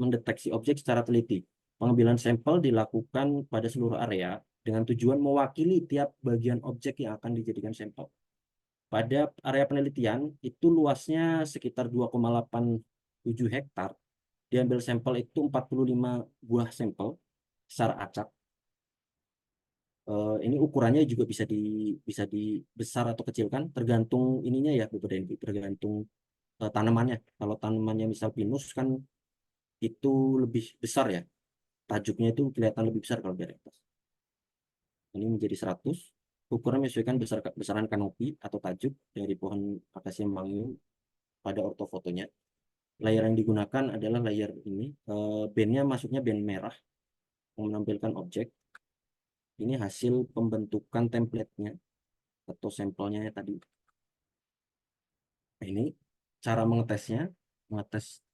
mendeteksi objek secara teliti. Pengambilan sampel dilakukan pada seluruh area dengan tujuan mewakili tiap bagian objek yang akan dijadikan sampel. Pada area penelitian itu luasnya sekitar 2,87 hektar. Diambil sampel itu 45 buah sampel secara acak. Ini ukurannya juga bisa dibesar atau kecilkan tergantung ininya ya Bapak dan Ibu, tergantung tanamannya. Kalau tanamannya misal pinus kan itu lebih besar ya. Tajuknya itu kelihatan lebih besar kalau dari atas. Ini menjadi 100. Ukuran menyesuaikan besaran kanopi atau tajuk dari pohon Acacia Mangium pada ortofotonya. Layer yang digunakan adalah layer ini. Bandnya masuknya band merah yang menampilkan objek. Ini hasil pembentukan template-nya atau sampelnya tadi. Nah, ini cara mengetesnya, mengetes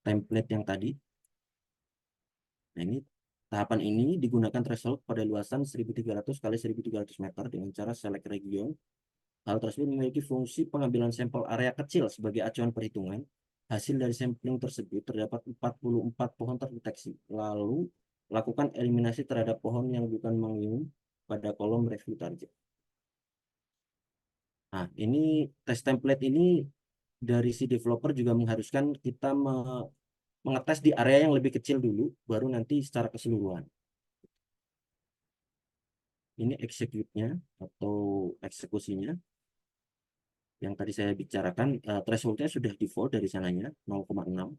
template yang tadi. Nah, ini tahapan ini digunakan threshold pada luasan 1300 kali 1300 meter dengan cara select region. Hal tersebut memiliki fungsi pengambilan sampel area kecil sebagai acuan perhitungan. Hasil dari sampling tersebut terdapat 44 pohon terdeteksi. Lalu lakukan eliminasi terhadap pohon yang bukan mangium pada kolom review target. Nah, ini tes template ini dari si developer juga mengharuskan kita mengetes di area yang lebih kecil dulu, baru nanti secara keseluruhan. Ini execute-nya atau eksekusinya. Yang tadi saya bicarakan, threshold-nya sudah default dari sananya, 0,6.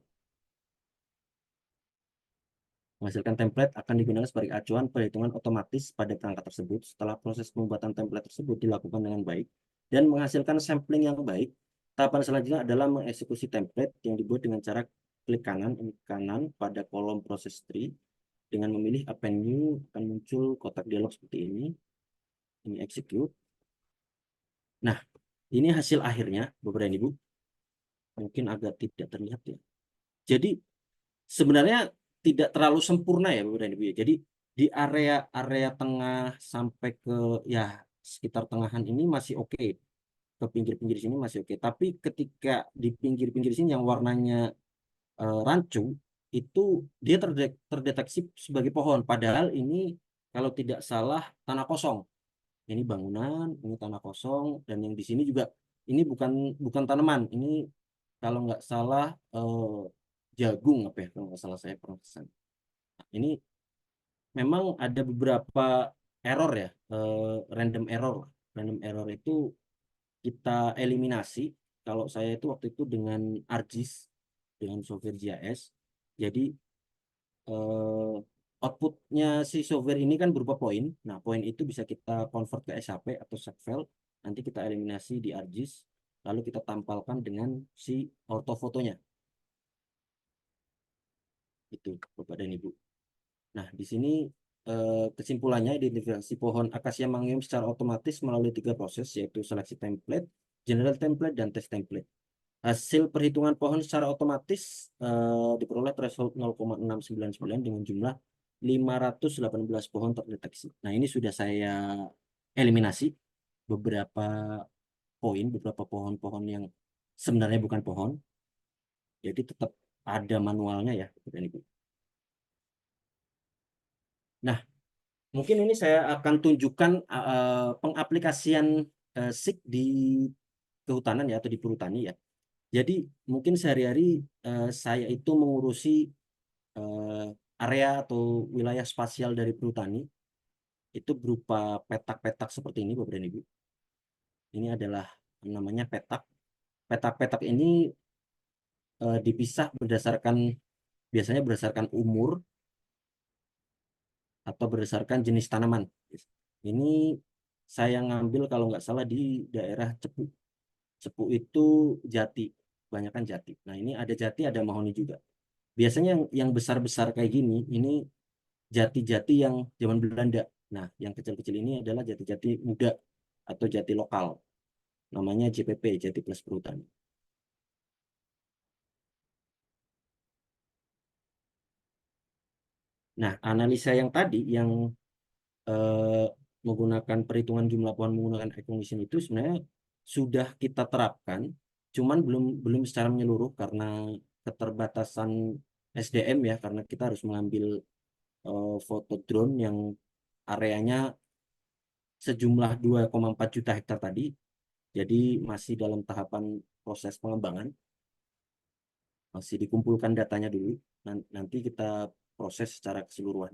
Menghasilkan template akan digunakan sebagai acuan perhitungan otomatis pada perangkat tersebut. Setelah proses pembuatan template tersebut dilakukan dengan baik dan menghasilkan sampling yang baik, tahapan selanjutnya adalah mengeksekusi template yang dibuat dengan cara klik kanan pada kolom proses tree. Dengan memilih append new akan muncul kotak dialog seperti ini. Ini execute. Nah, ini hasil akhirnya, Bapak dan Ibu. Mungkin agak tidak terlihat ya. Jadi sebenarnya tidak terlalu sempurna ya Bapak dan Ibu ya. Jadi di area tengah sampai ke ya sekitar tengahan ini masih oke. Ke pinggir-pinggir sini masih oke. Tapi ketika di pinggir-pinggir sini yang warnanya rancu itu dia terdeteksi sebagai pohon. Padahal ini kalau tidak salah tanah kosong. Ini bangunan, ini tanah kosong, dan yang di sini juga ini bukan tanaman. Ini kalau nggak salah jagung apa ya? Kalau nggak salah saya pernah pesan. Nah, ini memang ada beberapa error ya, random error. Random error itu kita eliminasi. Kalau saya itu waktu itu dengan ArcGIS, dengan software GIS. Jadi eh, outputnya si software ini kan berupa poin. Nah, poin itu bisa kita convert ke SHP atau set file. Nanti kita eliminasi di ArcGIS, lalu kita tampalkan dengan si ortofotonya. Itu, Bapak dan Ibu. Nah, di sini kesimpulannya identifikasi pohon akasia mangium secara otomatis melalui 3 proses, yaitu seleksi template, general template, dan test template. Hasil perhitungan pohon secara otomatis diperoleh threshold 0,699 dengan jumlah 518 pohon terdeteksi. Nah, ini sudah saya eliminasi beberapa beberapa pohon-pohon yang sebenarnya bukan pohon. Jadi tetap ada manualnya ya, Bapak dan Ibu. Nah, mungkin ini saya akan tunjukkan pengaplikasian SIG di kehutanan ya atau di perhutani ya. Jadi mungkin sehari-hari saya itu mengurusi eh, area atau wilayah spasial dari perhutani itu berupa petak-petak seperti ini, Bapak dan Ibu. Ini adalah namanya petak. Petak-petak ini dipisah biasanya berdasarkan umur atau berdasarkan jenis tanaman. Ini saya ngambil kalau nggak salah di daerah Cepu. Cepu itu jati, kebanyakan jati. Nah, ini ada jati, ada mahoni juga. Biasanya yang besar-besar kayak gini, ini jati-jati yang zaman Belanda. Nah, yang kecil-kecil ini adalah jati-jati muda atau jati lokal. Namanya JPP, Jati Plus Perhutani. Nah, analisa yang tadi, yang eh, menggunakan perhitungan jumlah pohon menggunakan recognition itu sebenarnya sudah kita terapkan, cuman belum belum secara menyeluruh karena keterbatasan SDM ya, karena kita harus mengambil foto drone yang areanya sejumlah 2,4 juta hektar tadi, jadi masih dalam tahapan proses pengembangan, masih dikumpulkan datanya dulu, nanti kita proses secara keseluruhan.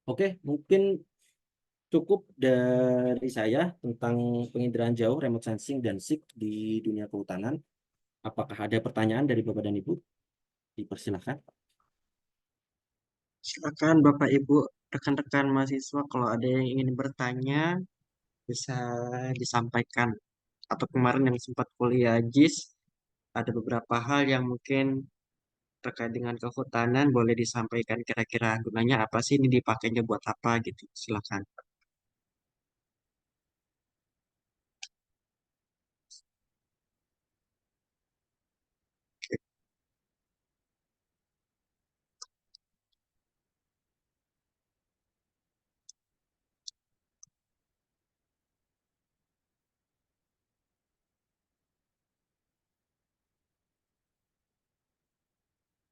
Oke, mungkin cukup dari saya tentang penginderaan jauh, remote sensing, dan SIG di dunia kehutanan. Apakah ada pertanyaan dari Bapak dan Ibu? Dipersilahkan. Silakan Bapak Ibu, rekan-rekan mahasiswa kalau ada yang ingin bertanya bisa disampaikan. Atau kemarin yang sempat kuliah JIS, ada beberapa hal yang mungkin terkait dengan kehutanan boleh disampaikan kira-kira gunanya apa sih, ini dipakainya buat apa gitu. Silakan.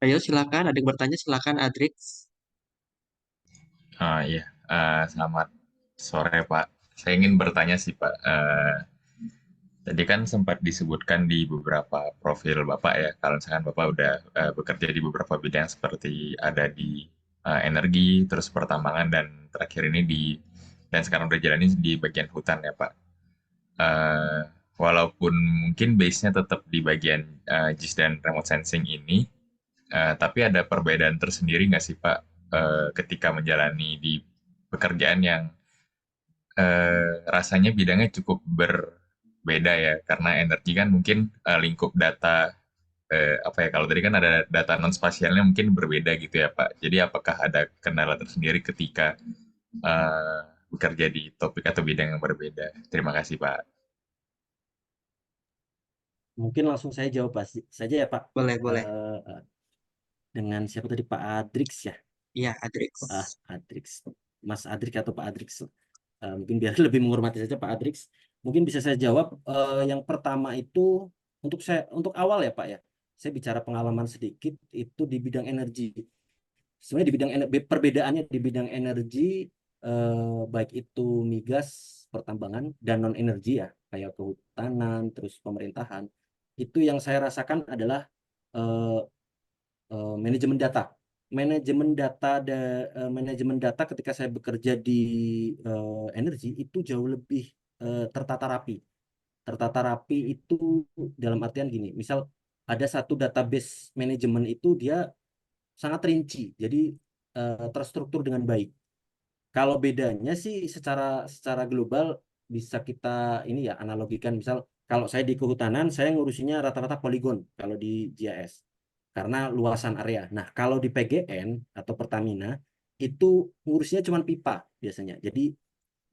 Ayo silakan, ada yang bertanya silakan Adrix. Iya, selamat sore Pak. Saya ingin bertanya sih Pak. Tadi kan sempat disebutkan di beberapa profil Bapak ya, kalau misalkan Bapak udah bekerja di beberapa bidang seperti ada di energi, terus pertambangan, dan terakhir ini dan sekarang udah jalani di bagian hutan ya Pak. Eh, Walaupun mungkin base-nya tetap di bagian JIS dan remote sensing ini, tapi ada perbedaan tersendiri nggak sih Pak ketika menjalani di pekerjaan yang rasanya bidangnya cukup berbeda ya, karena energi kan mungkin lingkup data apa ya, kalau tadi kan ada data non spasialnya mungkin berbeda gitu ya Pak. Jadi apakah ada kendala tersendiri ketika eh, bekerja di topik atau bidang yang berbeda? Terima kasih Pak. Mungkin langsung saya jawab saja ya Pak. Boleh, boleh. Dengan siapa tadi, Pak Adrix ya? Iya, Adrix. Adrix. Mas Adrix atau Pak Adrix. Mungkin biar lebih menghormati saja Pak Adrix. Mungkin bisa saya jawab. Yang pertama itu untuk awal ya Pak ya. Saya bicara pengalaman sedikit itu di bidang energi. sebenarnya di bidang perbedaannya di bidang energi, baik itu migas, pertambangan, dan non energi ya, kayak kehutanan, terus pemerintahan, itu yang saya rasakan adalah eh, manajemen data. Manajemen data ketika saya bekerja di energi itu jauh lebih tertata rapi. Tertata rapi itu dalam artian gini, misal ada satu database manajemen itu dia sangat rinci, jadi terstruktur dengan baik. Kalau bedanya sih secara secara global bisa kita ini ya analogikan, misal kalau saya di kehutanan saya ngurusinya rata-rata poligon kalau di GIS karena luasan area. Nah, kalau di PGN atau Pertamina itu ngurusnya cuma pipa biasanya. Jadi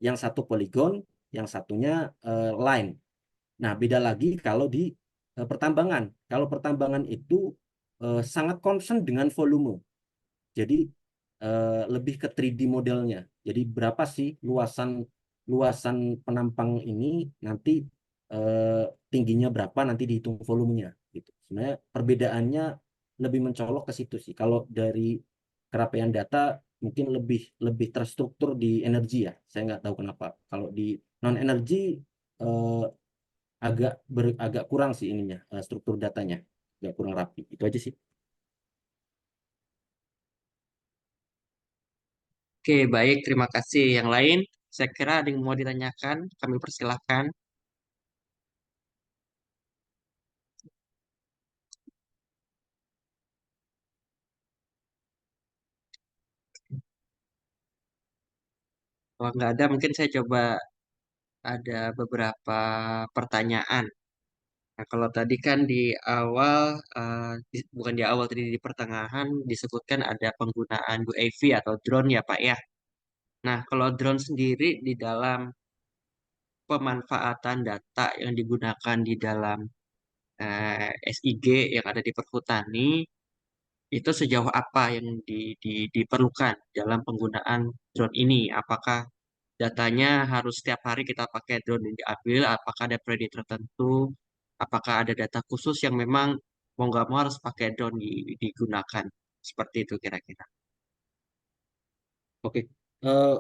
yang satu poligon, yang satunya line. Nah, beda lagi kalau di pertambangan. Kalau pertambangan itu sangat concern dengan volume. Jadi lebih ke 3D modelnya. Jadi berapa sih luasan luasan penampang ini, nanti eh, tingginya berapa, nanti dihitung volumenya gitu. Sebenarnya perbedaannya lebih mencolok ke situ sih. Kalau dari kerapaian data mungkin lebih lebih terstruktur di energi ya. Saya nggak tahu kenapa. Kalau di non energi eh, agak kurang sih ininya, struktur datanya agak kurang rapi. Itu aja sih. Oke, baik, terima kasih. Yang lain, saya kira ada yang mau ditanyakan, kami persilahkan. Kalau nggak ada, mungkin saya coba ada beberapa pertanyaan. Nah, kalau tadi kan di awal, bukan di awal, tadi di pertengahan disebutkan ada penggunaan UAV atau drone ya Pak ya. Nah, kalau drone sendiri di dalam pemanfaatan data yang digunakan di dalam SIG yang ada di Perhutani, itu sejauh apa yang diperlukan dalam penggunaan drone ini? Apakah datanya harus setiap hari kita pakai drone yang diambil? Apakah ada periode tertentu? Apakah ada data khusus yang memang mau nggak mau harus pakai drone digunakan? Seperti itu kira-kira. Oke. Eh,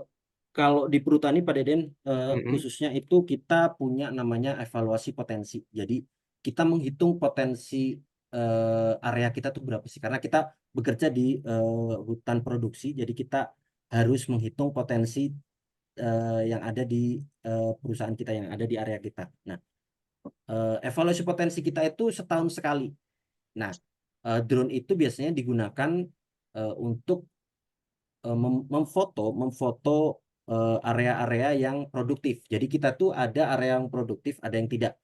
Kalau di Perhutani Pak Deden, Mm-mm. khususnya itu kita punya namanya evaluasi potensi. Jadi kita menghitung potensi area kita tuh berapa sih? Karena kita bekerja di hutan produksi, jadi kita harus menghitung potensi yang ada di perusahaan kita, yang ada di area kita. Nah, evaluasi potensi kita itu setahun sekali. Nah, drone itu biasanya digunakan untuk memfoto area-area yang produktif. Jadi kita tuh ada area yang produktif, ada yang tidak.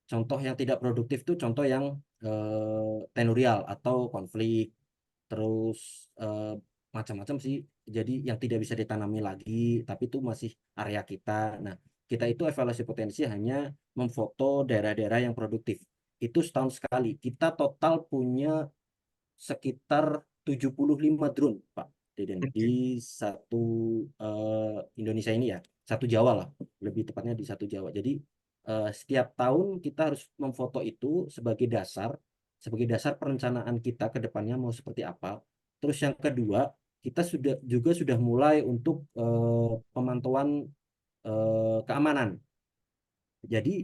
Contoh yang tidak produktif tuh contoh yang tenurial atau konflik, terus macam-macam sih. Jadi yang tidak bisa ditanami lagi, tapi itu masih area kita. Nah, kita itu evaluasi potensi hanya memfoto daerah-daerah yang produktif. Itu setahun sekali. Kita total punya sekitar 75 drone, Pak Deden, di Oke. satu Indonesia ini ya, satu Jawa lah, lebih tepatnya di satu Jawa. Jadi setiap tahun kita harus memfoto itu sebagai dasar perencanaan kita ke depannya mau seperti apa. Terus yang kedua, kita sudah mulai untuk pemantauan keamanan. Jadi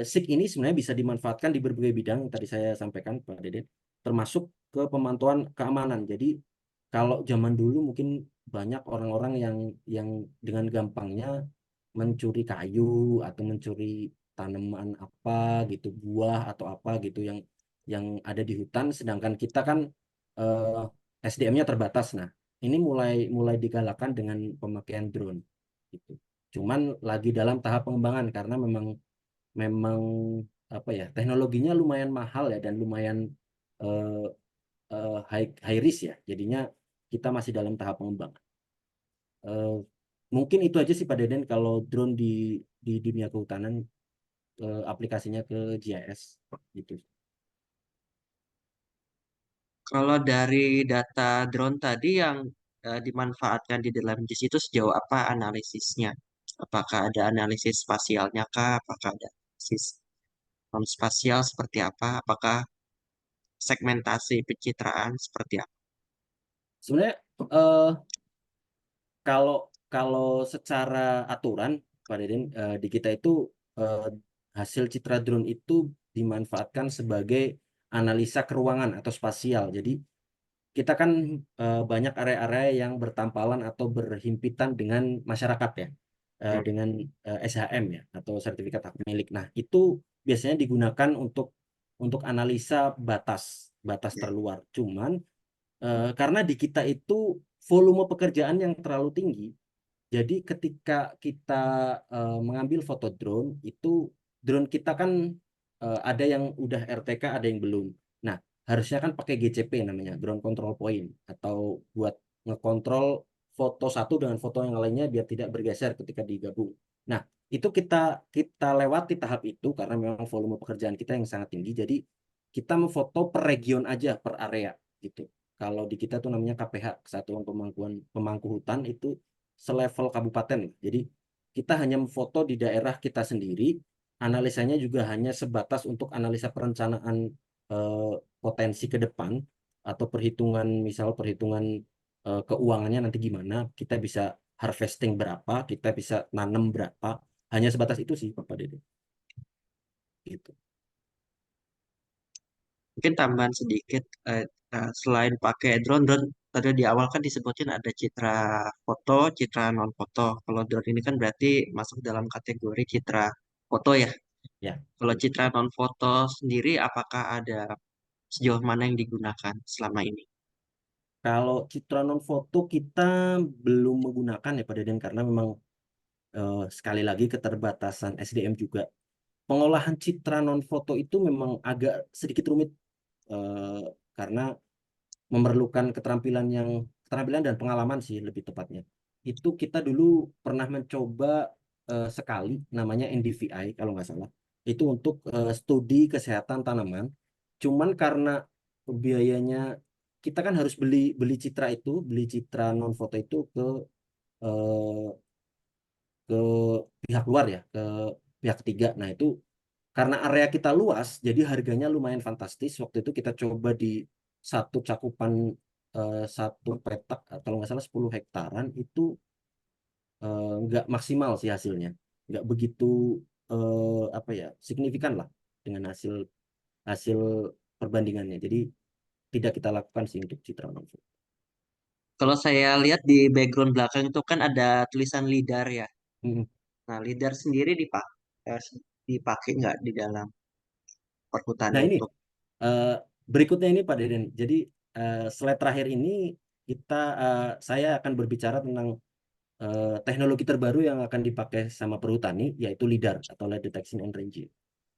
SIG ini sebenarnya bisa dimanfaatkan di berbagai bidang yang tadi saya sampaikan Pak Dede, termasuk ke pemantauan keamanan. Jadi kalau zaman dulu mungkin banyak orang-orang yang dengan gampangnya mencuri kayu atau mencuri tanaman apa gitu, buah atau apa gitu yang ada di hutan, sedangkan kita kan SDM-nya terbatas. Nah, ini mulai mulai digalakkan dengan pemakaian drone gitu. Cuman lagi dalam tahap pengembangan karena memang memang apa ya, teknologinya lumayan mahal ya, dan lumayan eh, high risk ya. Jadinya kita masih dalam tahap pengembangan. Eh, Mungkin itu aja sih Pak Deden kalau drone di dunia kehutanan, aplikasinya ke GIS gitu. Kalau dari data drone tadi yang dimanfaatkan di dalam JIS itu sejauh apa analisisnya? Apakah ada analisis spasialnya kah? Apakah ada analisis non spasial seperti apa? Apakah segmentasi pencitraan seperti apa? Sebenarnya eh, kalau secara aturan, Pak Deden, di kita itu eh, hasil citra drone itu dimanfaatkan sebagai analisa keruangan atau spasial. Jadi kita kan banyak area-area yang bertampalan atau berhimpitan dengan masyarakat ya, Hmm. dengan SHM ya atau sertifikat hak milik. Nah, itu biasanya digunakan untuk analisa batas batas Ya. terluar. Cuman karena di kita itu volume pekerjaan yang terlalu tinggi, jadi ketika kita mengambil foto drone itu drone kita kan ada yang udah RTK, ada yang belum. Nah, harusnya kan pakai GCP namanya, ground control point, atau buat ngekontrol foto satu dengan foto yang lainnya biar tidak bergeser ketika digabung. Nah, itu kita kita lewati tahap itu karena memang volume pekerjaan kita yang sangat tinggi. Jadi kita memfoto per region aja, per area gitu. Kalau di kita tuh namanya KPH, Kesatuan Pemangku Hutan, itu selevel kabupaten. Jadi kita hanya memfoto di daerah kita sendiri, analisanya juga hanya sebatas untuk analisa perencanaan eh, potensi ke depan atau perhitungan, misal perhitungan keuangannya nanti gimana, kita bisa harvesting berapa, kita bisa nanam berapa, hanya sebatas itu sih Bapak Dede. Gitu. Mungkin tambahan sedikit, selain pakai drone, drone tadi di awal kan disebutin ada citra foto, citra non foto. Kalau drone ini kan berarti masuk dalam kategori citra foto ya. Ya. Kalau citra non foto sendiri, apakah ada sejauh mana yang digunakan selama ini? Kalau citra non foto kita belum menggunakan ya Pak Deden karena memang sekali lagi keterbatasan SDM juga. Pengolahan citra non foto itu memang agak sedikit rumit eh, karena memerlukan keterampilan dan pengalaman sih lebih tepatnya. Itu kita dulu pernah mencoba sekali namanya NDVI kalau nggak salah. Itu untuk studi kesehatan tanaman. Cuman karena biayanya kita kan harus beli beli citra itu, beli citra non foto itu eh, ke pihak luar ya, ke pihak ketiga. Nah, itu karena area kita luas, jadi harganya lumayan fantastis. Waktu itu kita coba di satu cakupan satu petak, kalau nggak salah 10 hektaran, itu nggak maksimal sih hasilnya. Nggak begitu apa ya, signifikan lah dengan hasil hasil perbandingannya. Jadi tidak kita lakukan sih untuk citra langsung. Kalau saya lihat di background belakang itu kan ada tulisan LIDAR ya. Mm. Nah, LIDAR sendiri dipakai nggak di dalam perhutani Nah ini untuk eh, berikutnya ini Pak Deden. Jadi slide terakhir ini saya akan berbicara tentang teknologi terbaru yang akan dipakai sama perhutani, yaitu LIDAR atau Light Detection and Ranging.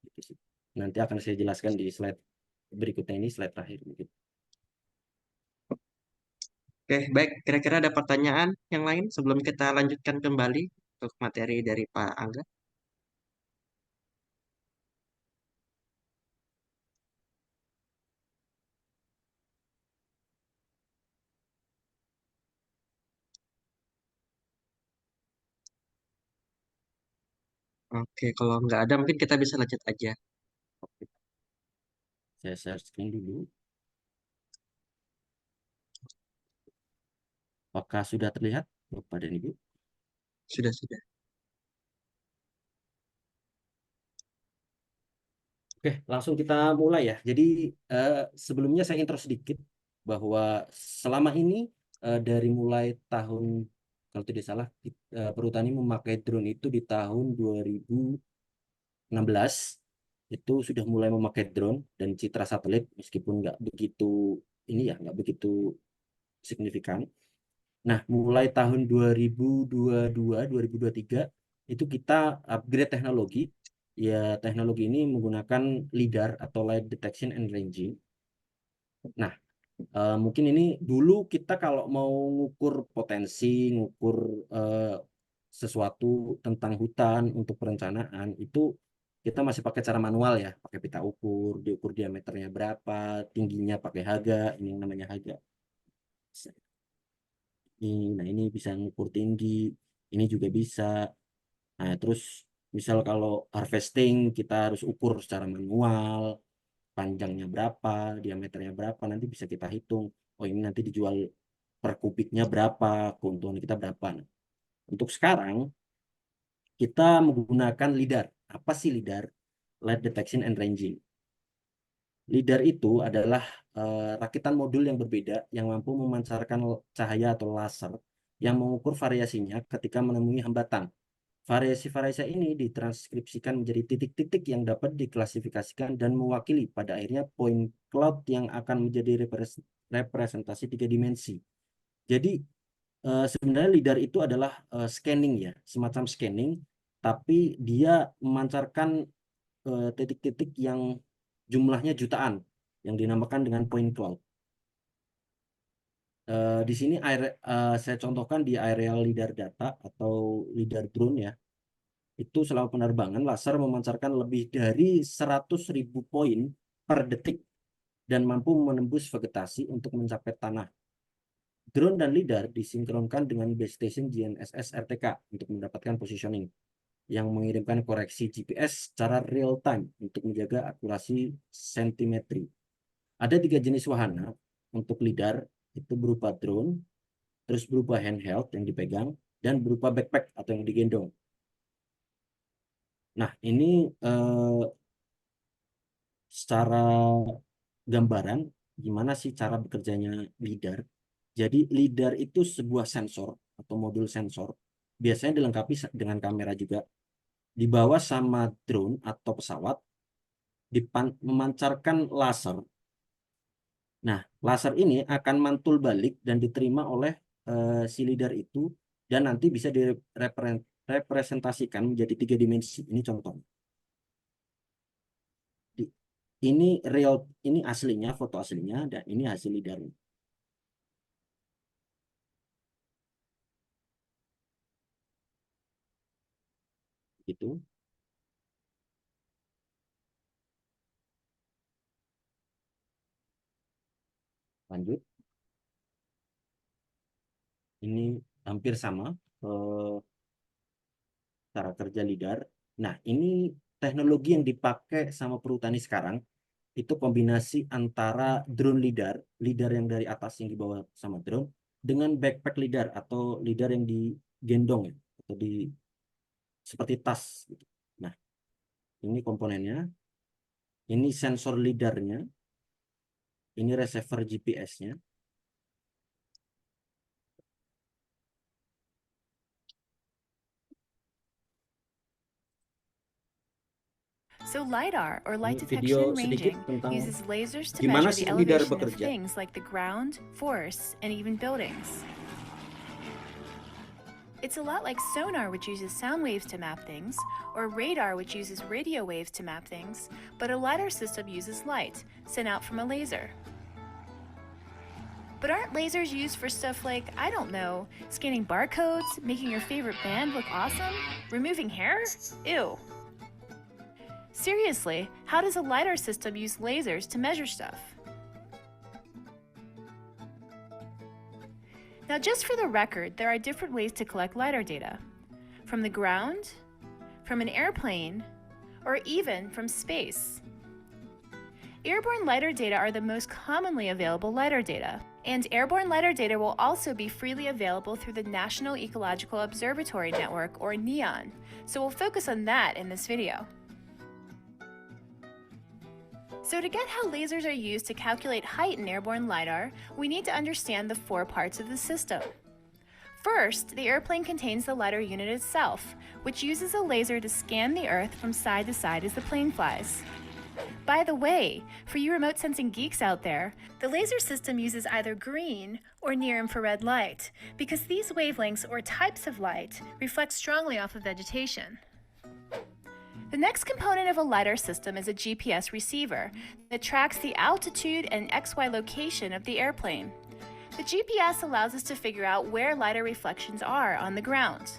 Gitu sih. Nanti akan saya jelaskan di slide berikutnya, ini slide terakhir mungkin. Oke, baik. Kira-kira ada pertanyaan yang lain sebelum kita lanjutkan kembali untuk materi dari Pak Angga? Oke, kalau nggak ada mungkin kita bisa lanjut aja. Oke. Saya share screen dulu. Apakah sudah terlihat Bapak dan Ibu? Sudah, sudah. Oke, langsung kita mulai ya. Jadi sebelumnya saya intro sedikit bahwa selama ini dari mulai tahun, kalau tidak salah, perhutani memakai drone itu di tahun 2016 itu sudah mulai memakai drone dan citra satelit meskipun nggak begitu ini ya, nggak begitu signifikan. Nah, mulai tahun 2022 2023 itu kita upgrade teknologi. Ya, teknologi ini menggunakan LIDAR atau Light Detection and Ranging. Nah, mungkin ini dulu kita kalau mau ngukur potensi, ngukur eh, sesuatu tentang hutan untuk perencanaan itu kita masih pakai cara manual ya, pakai pita ukur, diukur diameternya berapa, tingginya pakai haga, ini yang namanya haga. Nah, ini bisa ngukur tinggi, ini juga bisa. Nah, terus misal kalau harvesting kita harus ukur secara manual, panjangnya berapa, diameternya berapa, nanti bisa kita hitung. Oh, ini nanti dijual per kubiknya berapa, keuntungan kita berapa. Nah, untuk sekarang kita menggunakan LIDAR. Apa sih LIDAR? Light Detection and Ranging. LIDAR itu adalah rakitan modul yang berbeda yang mampu memancarkan cahaya atau laser yang mengukur variasinya ketika menemui hambatan. Variasi-variasi ini ditranskripsikan menjadi titik-titik yang dapat diklasifikasikan dan mewakili pada akhirnya point cloud yang akan menjadi representasi 3 dimensi. Jadi sebenarnya LIDAR itu adalah scanning ya, semacam scanning, tapi dia memancarkan titik-titik yang jumlahnya jutaan yang dinamakan dengan point cloud. Di sini saya contohkan di aerial LIDAR data atau LIDAR drone ya. Itu selama penerbangan laser memancarkan lebih dari 100.000 poin per detik dan mampu menembus vegetasi untuk mencapai tanah. Drone dan LIDAR disinkronkan dengan base station GNSS RTK untuk mendapatkan positioning yang mengirimkan koreksi GPS secara real time untuk menjaga akurasi sentimetri. Ada 3 jenis wahana untuk LIDAR, itu berupa drone, terus berupa handheld yang dipegang, dan berupa backpack atau yang digendong. Nah, ini secara gambaran gimana sih cara bekerjanya LIDAR. Jadi LIDAR itu sebuah sensor atau modul sensor, biasanya dilengkapi dengan kamera juga, dibawa sama drone atau pesawat, memancarkan laser. Nah, laser ini akan mantul balik dan diterima oleh si LIDAR itu, dan nanti bisa direpresentasikan menjadi 3 dimensi. Ini contoh. Ini real, ini aslinya, foto aslinya, dan ini hasil LIDAR. Gitu. Lanjut. Ini hampir sama cara kerja LIDAR. Nah, ini teknologi yang dipakai sama perhutani sekarang itu kombinasi antara drone LIDAR yang dari atas yang dibawa sama drone, dengan backpack LIDAR atau LIDAR yang digendong ya, atau seperti tas gitu. Nah, ini komponennya, ini sensor LIDAR-nya, ini receiver GPS-nya. So LiDAR, or light detection and ranging, uses lasers to measure the elevation of things like the ground, forests, and even buildings. It's a lot like sonar, which uses sound waves to map things, or radar, which uses radio waves to map things, but a LiDAR system uses light, sent out from a laser. But aren't lasers used for stuff like, I don't know, scanning barcodes, making your favorite band look awesome, removing hair? Ew. Seriously, how does a LiDAR system use lasers to measure stuff? Now, just for the record, there are different ways to collect LiDAR data. From the ground, from an airplane, or even from space. Airborne LiDAR data are the most commonly available LiDAR data, and airborne LiDAR data will also be freely available through the National Ecological Observatory Network, or NEON, so we'll focus on that in this video. So to get how lasers are used to calculate height in airborne LiDAR, we need to understand the 4 parts of the system. First, the airplane contains the LiDAR unit itself, which uses a laser to scan the Earth from side to side as the plane flies. By the way, for you remote sensing geeks out there, the laser system uses either green or near-infrared light, because these wavelengths or types of light reflect strongly off of vegetation. The next component of a LiDAR system is a GPS receiver that tracks the altitude and XY location of the airplane. The GPS allows us to figure out where LiDAR reflections are on the ground.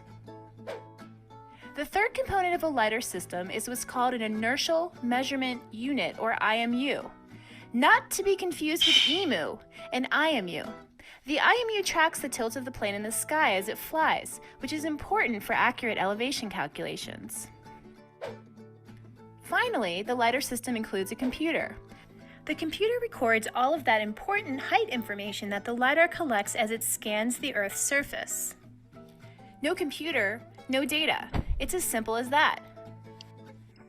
The third component of a LiDAR system is what's called an Inertial Measurement Unit, or IMU. Not to be confused with EMU, an IMU. The IMU tracks the tilt of the plane in the sky as it flies, which is important for accurate elevation calculations. Finally, the LiDAR system includes a computer. The computer records all of that important height information that the LiDAR collects as it scans the Earth's surface. No computer, no data. It's as simple as that.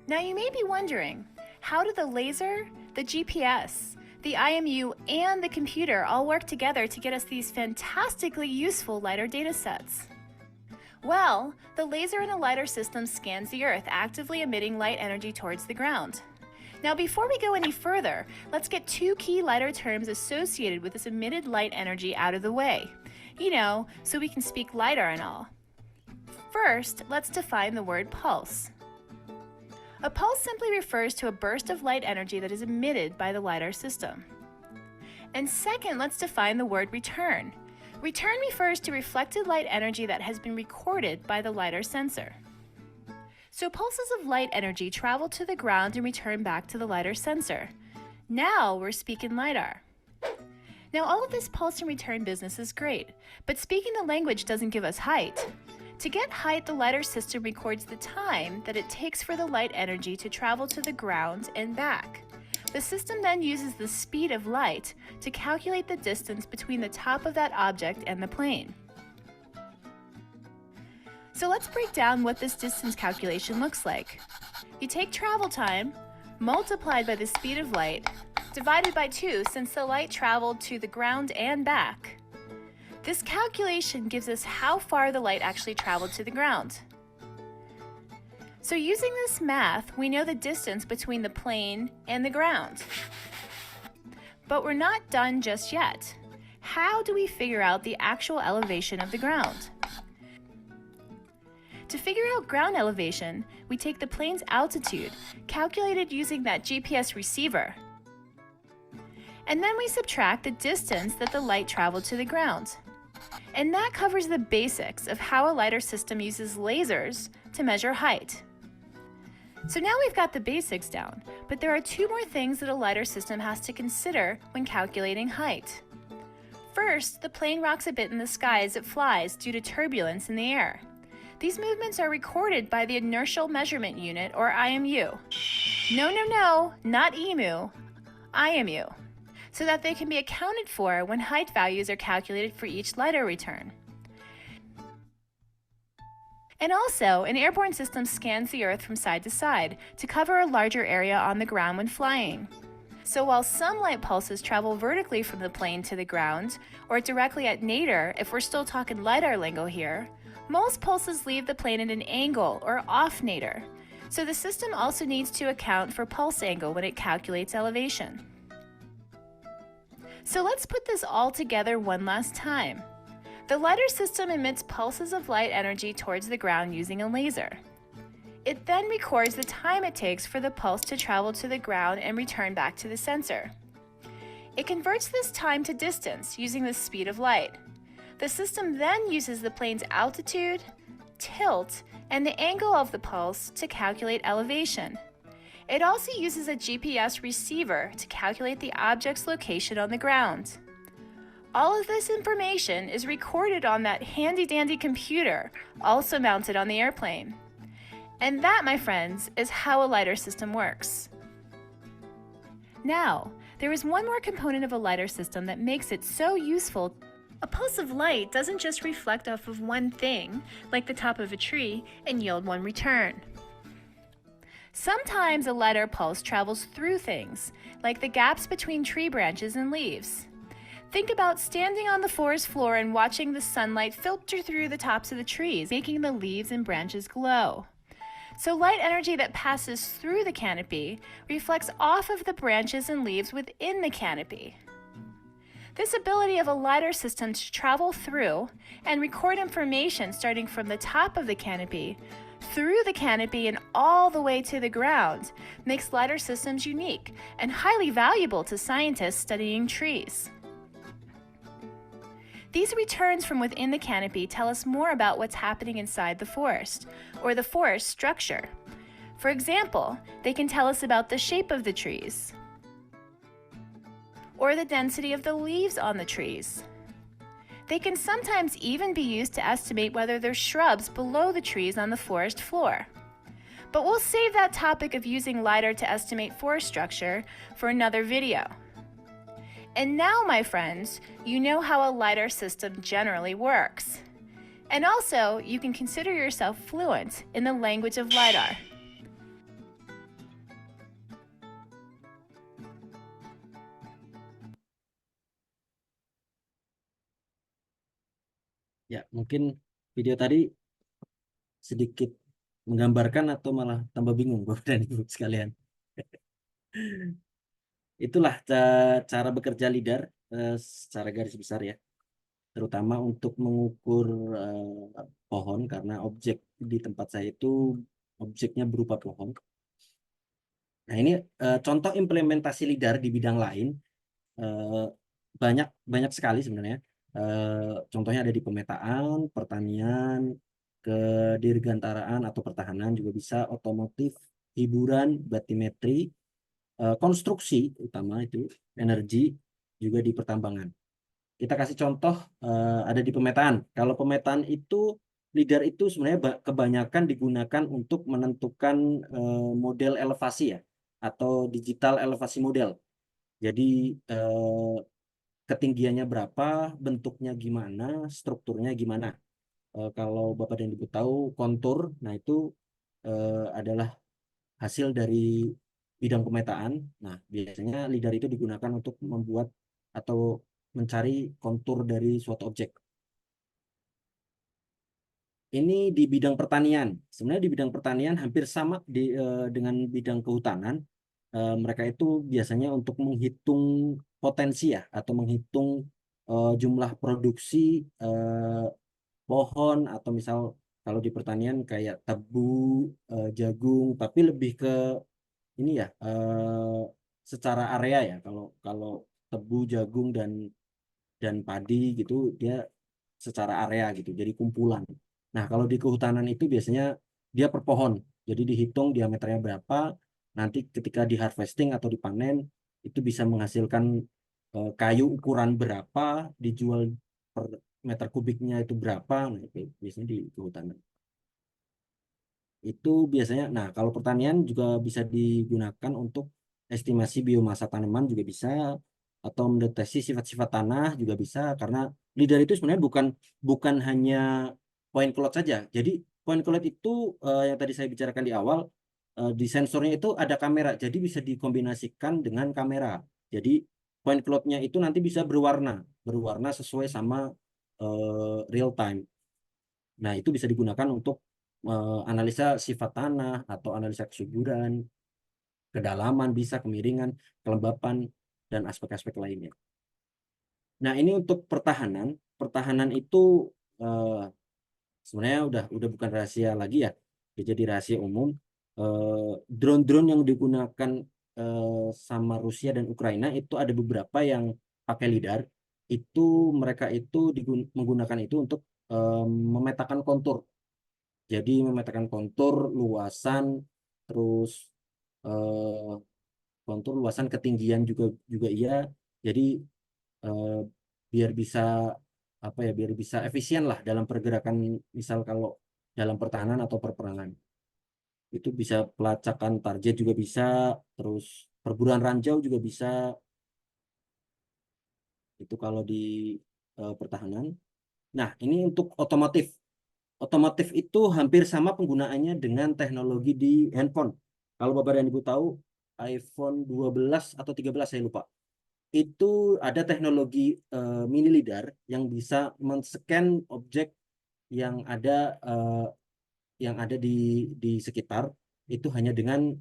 Now you may be wondering, how do the laser, the GPS, the IMU, and the computer all work together to get us these fantastically useful LiDAR datasets? Well, the laser in a LiDAR system scans the Earth, actively emitting light energy towards the ground. Now, before we go any further, let's get two key LiDAR terms associated with this emitted light energy out of the way. So we can speak LiDAR and all. First, let's define the word pulse. A pulse simply refers to a burst of light energy that is emitted by the LiDAR system. And second, let's define the word return. Return refers to reflected light energy that has been recorded by the LiDAR sensor. So pulses of light energy travel to the ground and return back to the LiDAR sensor. Now we're speaking LiDAR. Now all of this pulse and return business is great, but speaking the language doesn't give us height. To get height, the LiDAR system records the time that it takes for the light energy to travel to the ground and back. The system then uses the speed of light to calculate the distance between the top of that object and the plane. So let's break down what this distance calculation looks like. You take travel time, multiplied by the speed of light, divided by 2 since the light traveled to the ground and back. This calculation gives us how far the light actually traveled to the ground. So using this math, we know the distance between the plane and the ground. But we're not done just yet. How do we figure out the actual elevation of the ground? To figure out ground elevation, we take the plane's altitude, calculated using that GPS receiver. And then we subtract the distance that the light traveled to the ground. And that covers the basics of how a LiDAR system uses lasers to measure height. So now we've got the basics down, but there are 2 more things that a LiDAR system has to consider when calculating height. First, the plane rocks a bit in the sky as it flies due to turbulence in the air. These movements are recorded by the Inertial Measurement Unit, or IMU. No, not EMU, IMU, so that they can be accounted for when height values are calculated for each LiDAR return. And also, an airborne system scans the Earth from side to side to cover a larger area on the ground when flying. So while some light pulses travel vertically from the plane to the ground, or directly at nadir if we're still talking LiDAR lingo here, most pulses leave the plane at an angle or off nadir. So the system also needs to account for pulse angle when it calculates elevation. So let's put this all together one last time. The LiDAR system emits pulses of light energy towards the ground using a laser. It then records the time it takes for the pulse to travel to the ground and return back to the sensor. It converts this time to distance using the speed of light. The system then uses the plane's altitude, tilt, and the angle of the pulse to calculate elevation. It also uses a GPS receiver to calculate the object's location on the ground. All of this information is recorded on that handy-dandy computer, also mounted on the airplane. And that, my friends, is how a LiDAR system works. Now, there is one more component of a LiDAR system that makes it so useful. A pulse of light doesn't just reflect off of one thing, like the top of a tree, and yield one return. Sometimes a LiDAR pulse travels through things, like the gaps between tree branches and leaves. Think about standing on the forest floor and watching the sunlight filter through the tops of the trees, making the leaves and branches glow. So light energy that passes through the canopy reflects off of the branches and leaves within the canopy. This ability of a LiDAR system to travel through and record information starting from the top of the canopy, through the canopy, and all the way to the ground makes LiDAR systems unique and highly valuable to scientists studying trees. These returns from within the canopy tell us more about what's happening inside the forest, or the forest structure. For example, they can tell us about the shape of the trees, or the density of the leaves on the trees. They can sometimes even be used to estimate whether there's shrubs below the trees on the forest floor. But we'll save that topic of using LiDAR to estimate forest structure for another video. And now, my friends, you know how a LiDAR system generally works. And also, you can consider yourself fluent in the language of LiDAR. Ya, mungkin video tadi sedikit menggambarkan atau malah tambah bingung Bapak dan Ibu sekalian. Itulah cara bekerja LiDAR secara garis besar ya, terutama untuk mengukur pohon karena objek di tempat saya itu objeknya berupa pohon. Nah, ini contoh implementasi LiDAR di bidang lain banyak sekali sebenarnya. Contohnya ada di pemetaan, pertanian, kedirgantaraan atau pertahanan juga bisa, otomotif, hiburan, batimetri, konstruksi utama itu, energi, juga di pertambangan. Kita kasih contoh ada di pemetaan. Kalau pemetaan itu LiDAR itu sebenarnya kebanyakan digunakan untuk menentukan model elevasi ya, atau digital elevasi model. Jadi ketinggiannya berapa, bentuknya gimana, strukturnya gimana. Kalau Bapak dan Ibu tahu kontur, nah itu adalah hasil dari bidang pemetaan. Nah, biasanya LiDAR itu digunakan untuk membuat atau mencari kontur dari suatu objek. Ini di bidang pertanian. Sebenarnya di bidang pertanian hampir sama dengan bidang kehutanan. Mereka itu biasanya untuk menghitung potensi ya, atau menghitung jumlah produksi pohon, atau misal kalau di pertanian kayak tebu, jagung, tapi lebih ke ini ya, secara area ya. Kalau tebu, jagung dan padi gitu dia secara area gitu, jadi kumpulan. Nah, kalau di kehutanan itu biasanya dia per pohon, jadi dihitung diameternya berapa, nanti ketika di harvesting atau dipanen itu bisa menghasilkan kayu ukuran berapa, dijual per meter kubiknya itu berapa. Nah, itu biasanya di kehutanan itu biasanya. Nah, kalau pertanian juga bisa digunakan untuk estimasi biomasa tanaman juga bisa, atau mendeteksi sifat-sifat tanah juga bisa, karena LiDAR itu sebenarnya bukan hanya point cloud saja. Jadi point cloud itu yang tadi saya bicarakan di awal, di sensornya itu ada kamera, jadi bisa dikombinasikan dengan kamera. Jadi point cloud-nya itu nanti bisa berwarna sesuai sama real time. Nah, itu bisa digunakan untuk analisa sifat tanah atau analisa kesuburan, kedalaman, bisa kemiringan, kelembapan, dan aspek-aspek lainnya. Nah, ini untuk pertahanan. Pertahanan itu sebenarnya udah bukan rahasia lagi ya, jadi rahasia umum. Drone-drone yang digunakan sama Rusia dan Ukraina itu ada beberapa yang pakai LiDAR. Itu mereka itu menggunakan itu untuk memetakan kontur. Jadi memetakan kontur, luasan, terus kontur, luasan, ketinggian juga iya. Jadi biar bisa biar bisa efisien lah dalam pergerakan, misal kalau dalam pertahanan atau perperangan. Itu bisa pelacakan target juga bisa, terus perburuan ranjau juga bisa. Itu kalau di pertahanan. Nah, ini untuk otomotif. Otomotif itu hampir sama penggunaannya dengan teknologi di handphone. Kalau Bapak dan Ibu tahu, iPhone 12 atau 13 saya lupa. Itu ada teknologi mini LiDAR yang bisa men-scan objek yang ada di sekitar itu hanya dengan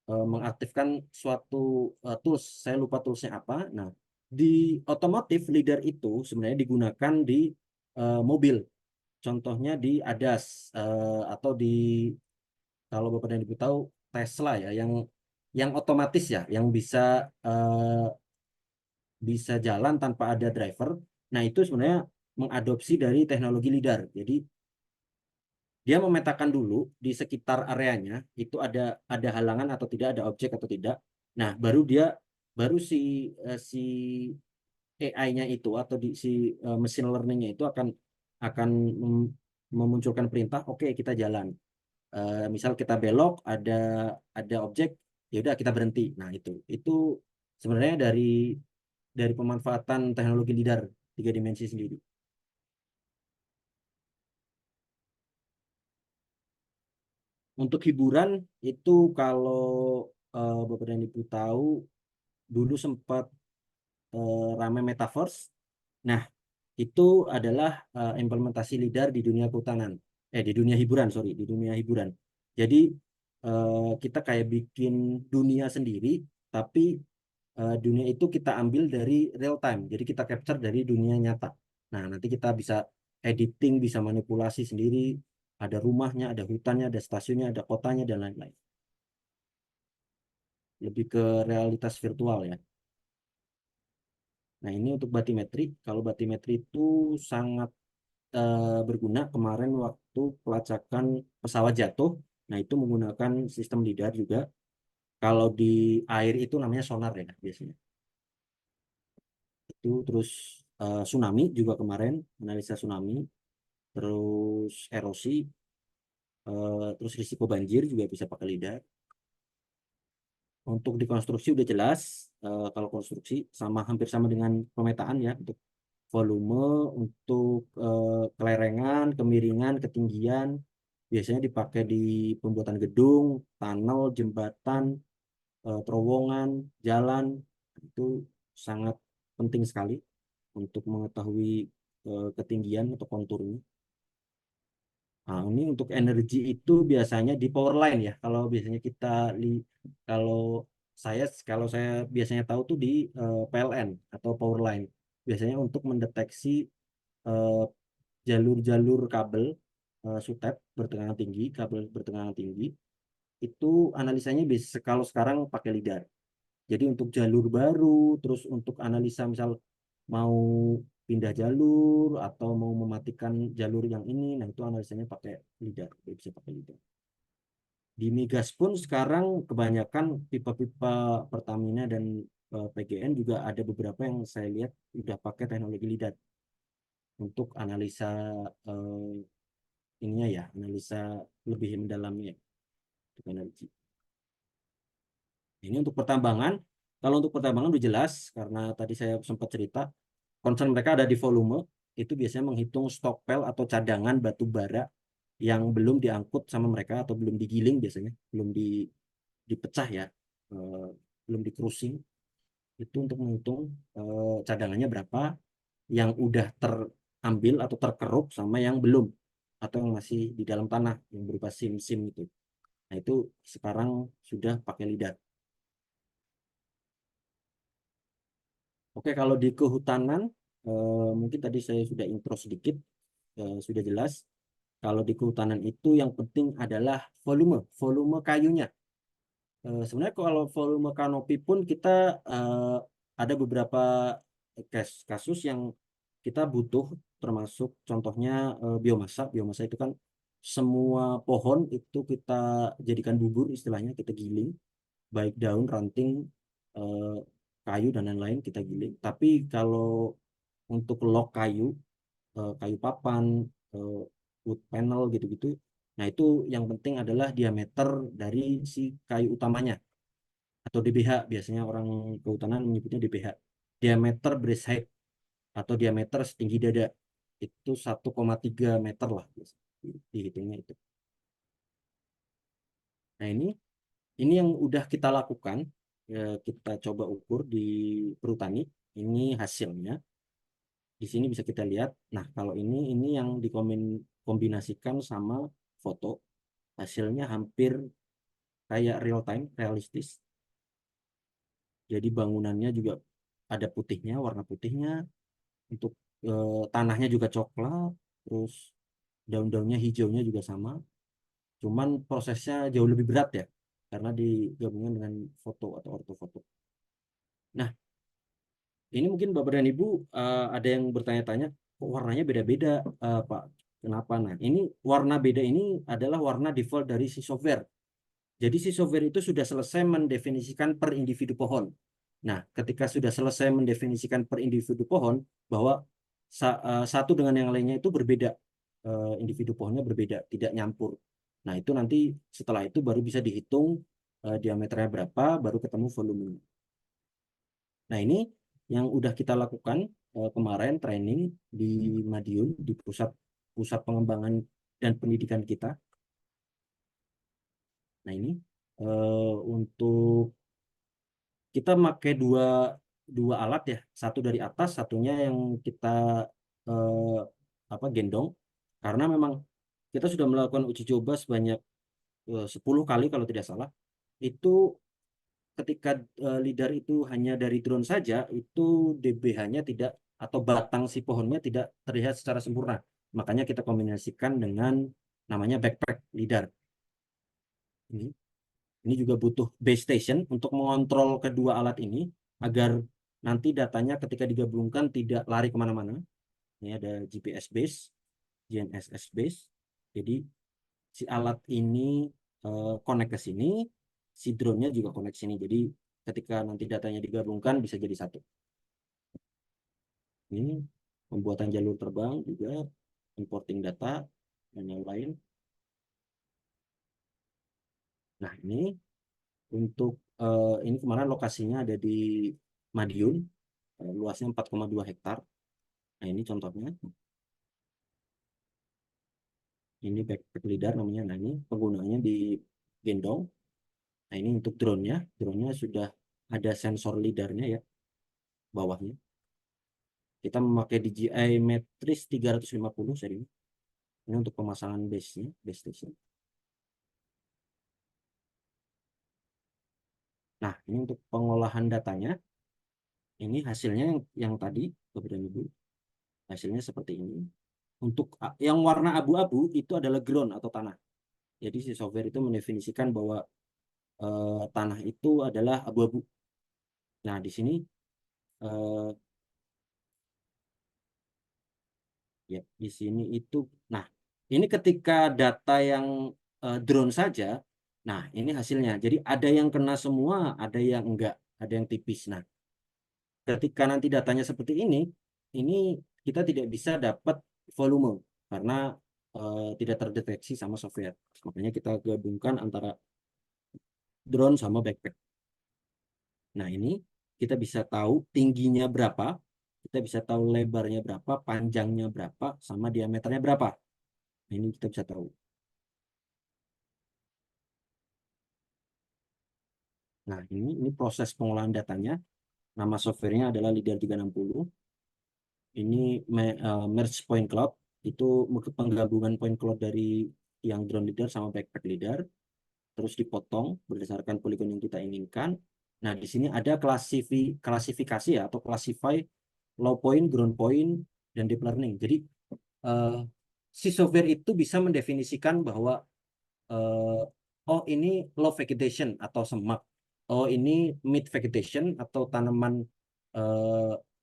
mengaktifkan suatu tools. Saya lupa toolsnya apa. Nah, di otomotif LiDAR itu sebenarnya digunakan di mobil. Contohnya di ADAS atau di, kalau Bapak dan Ibu tahu, Tesla ya, yang otomatis ya, yang bisa jalan tanpa ada driver. Nah, itu sebenarnya mengadopsi dari teknologi LiDAR. Jadi dia memetakan dulu di sekitar areanya itu ada halangan atau tidak, ada objek atau tidak. Nah, baru si AI-nya itu atau si machine learning-nya itu akan memunculkan perintah, oke, kita jalan. Misal kita belok, ada objek, ya udah kita berhenti. Nah, itu sebenarnya dari pemanfaatan teknologi lidar 3 dimensi sendiri. Untuk hiburan itu kalau Bapak dan Ibu tahu, dulu sempat ramai metaverse. Nah, itu adalah implementasi lidar di dunia kehutanan. Di dunia hiburan, sorry, di dunia hiburan. Jadi kita kayak bikin dunia sendiri, tapi dunia itu kita ambil dari real time. Jadi kita capture dari dunia nyata. Nah, nanti kita bisa editing, bisa manipulasi sendiri. Ada rumahnya, ada hutannya, ada stasiunnya, ada kotanya, dan lain-lain. Lebih ke realitas virtual ya. Nah, ini untuk batimetri. Kalau batimetri itu sangat berguna kemarin waktu pelacakan pesawat jatuh. Nah, itu menggunakan sistem lidar juga. Kalau di air itu namanya sonar ya biasanya. Itu terus tsunami juga kemarin, analisa tsunami, terus erosi, terus risiko banjir juga bisa pakai lidar. Untuk dikonstruksi udah jelas, kalau konstruksi hampir sama dengan pemetaan ya, untuk volume, untuk kelerengan, kemiringan, ketinggian, biasanya dipakai di pembuatan gedung, tunnel, jembatan, terowongan, jalan. Itu sangat penting sekali untuk mengetahui ketinggian atau konturnya. Nah, ini untuk energi itu biasanya di power line ya. Kalau biasanya kalau kalau saya biasanya tahu tuh di PLN atau power line. Biasanya untuk mendeteksi eh, jalur-jalur kabel SUTEP bertegangan tinggi, kabel bertegangan tinggi, itu analisanya bisa kalau sekarang pakai lidar. Jadi untuk jalur baru, terus untuk analisa misal mau pindah jalur atau mau mematikan jalur yang ini, nah itu analisanya pakai lidar, bisa pakai lidar. Di migas pun sekarang kebanyakan pipa-pipa Pertamina dan PGN juga ada beberapa yang saya lihat sudah pakai teknologi lidar untuk analisa ininya ya, analisa lebih mendalamnya untuk energi. Ini untuk pertambangan. Kalau untuk pertambangan udah jelas, karena tadi saya sempat cerita, concern mereka ada di volume, itu biasanya menghitung stokpel atau cadangan batu bara yang belum diangkut sama mereka atau belum digiling biasanya, belum dipecah ya, belum di cruising. Itu untuk menghitung cadangannya berapa, yang udah terambil atau terkeruk sama yang belum, atau yang masih di dalam tanah, yang berupa SIM-SIM itu. Nah, itu sekarang sudah pakai lidar. Oke, kalau di kehutanan, mungkin tadi saya sudah intro sedikit, sudah jelas. Kalau di kehutanan itu yang penting adalah volume kayunya. Sebenarnya kalau volume kanopi pun kita ada beberapa kasus yang kita butuh, termasuk contohnya biomasa. Biomasa itu kan semua pohon itu kita jadikan bubur, istilahnya kita giling, baik daun, ranting, eh, kayu dan lain-lain kita giling. Tapi kalau untuk log kayu, kayu papan, wood panel gitu-gitu, nah itu yang penting adalah diameter dari si kayu utamanya atau DBH, biasanya orang kehutanan menyebutnya DBH, diameter brace height atau diameter setinggi dada, itu 1,3 meter lah dihitungnya itu. Nah, ini yang udah kita lakukan, kita coba ukur di Perhutani. Ini hasilnya. Di sini bisa kita lihat. Nah, kalau ini yang dikombinasikan sama foto, hasilnya hampir kayak real time, realistis. Jadi bangunannya juga ada putihnya, warna putihnya. Untuk tanahnya juga coklat, terus daun-daunnya hijaunya juga sama. Cuman prosesnya jauh lebih berat ya, karena digabungkan dengan foto atau ortofoto. Nah, ini mungkin Bapak dan Ibu ada yang bertanya-tanya, kok warnanya beda-beda, Pak? Kenapa? Nah, ini warna beda ini adalah warna default dari si software. Jadi si software itu sudah selesai mendefinisikan per individu pohon. Nah, ketika sudah selesai mendefinisikan per individu pohon, bahwa satu dengan yang lainnya itu berbeda, individu pohonnya berbeda, tidak nyampur. Nah, itu nanti setelah itu baru bisa dihitung diameternya berapa, baru ketemu volume. Nah, ini yang udah kita lakukan kemarin training di Madiun, di pusat pengembangan dan pendidikan kita. Nah, ini untuk kita pakai dua alat ya, satu dari atas, satunya yang kita gendong, karena memang kita sudah melakukan uji coba sebanyak 10 kali kalau tidak salah. Itu ketika lidar itu hanya dari drone saja, itu DBH-nya tidak, atau batang si pohonnya tidak terlihat secara sempurna. Makanya kita kombinasikan dengan namanya backpack lidar. Ini juga butuh base station untuk mengontrol kedua alat ini agar nanti datanya ketika digabungkan tidak lari kemana-mana. Ini ada GPS base, GNSS base. Jadi si alat ini connect ke sini, si drone-nya juga connect sini. Jadi ketika nanti datanya digabungkan bisa jadi satu. Ini pembuatan jalur terbang juga, importing data dan yang lain. Nah, ini untuk ini kemarin lokasinya ada di Madiun, luasnya 4,2 hektar. Nah, ini contohnya. Ini backpack lidar namanya. Nah, ini penggunaannya di gendong. Nah, ini untuk drone-nya. Drone-nya sudah ada sensor lidarnya ya, bawahnya. Kita memakai DJI Matrix 350 seri. Ini untuk pemasangan base-nya, base station. Nah, ini untuk pengolahan datanya. Ini hasilnya yang tadi, Bapak dan Ibu. Hasilnya seperti ini. Untuk yang warna abu-abu itu adalah ground atau tanah. Jadi si software itu mendefinisikan bahwa tanah itu adalah abu-abu. Nah, di sini ya, di sini itu. Nah, ini ketika data yang drone saja. Nah, ini hasilnya. Jadi ada yang kena semua, ada yang enggak, ada yang tipis. Nah, ketika nanti datanya seperti ini kita tidak bisa dapat volume karena tidak terdeteksi sama software. Makanya kita gabungkan antara drone sama backpack. Nah, ini kita bisa tahu tingginya berapa, kita bisa tahu lebarnya berapa, panjangnya berapa, sama diameternya berapa. Nah, ini kita bisa tahu. Nah, ini proses pengolahan datanya. Nama softwarenya adalah Lidar 360. Ini merge point cloud. Itu penggabungan point cloud dari yang drone lidar sama backpack lidar. Terus dipotong berdasarkan poligon yang kita inginkan. Nah, di sini ada klasifikasi ya, atau classify low point, ground point, dan deep learning. Jadi si software itu bisa mendefinisikan bahwa oh, ini low vegetation atau semak. Oh, ini mid vegetation atau tanaman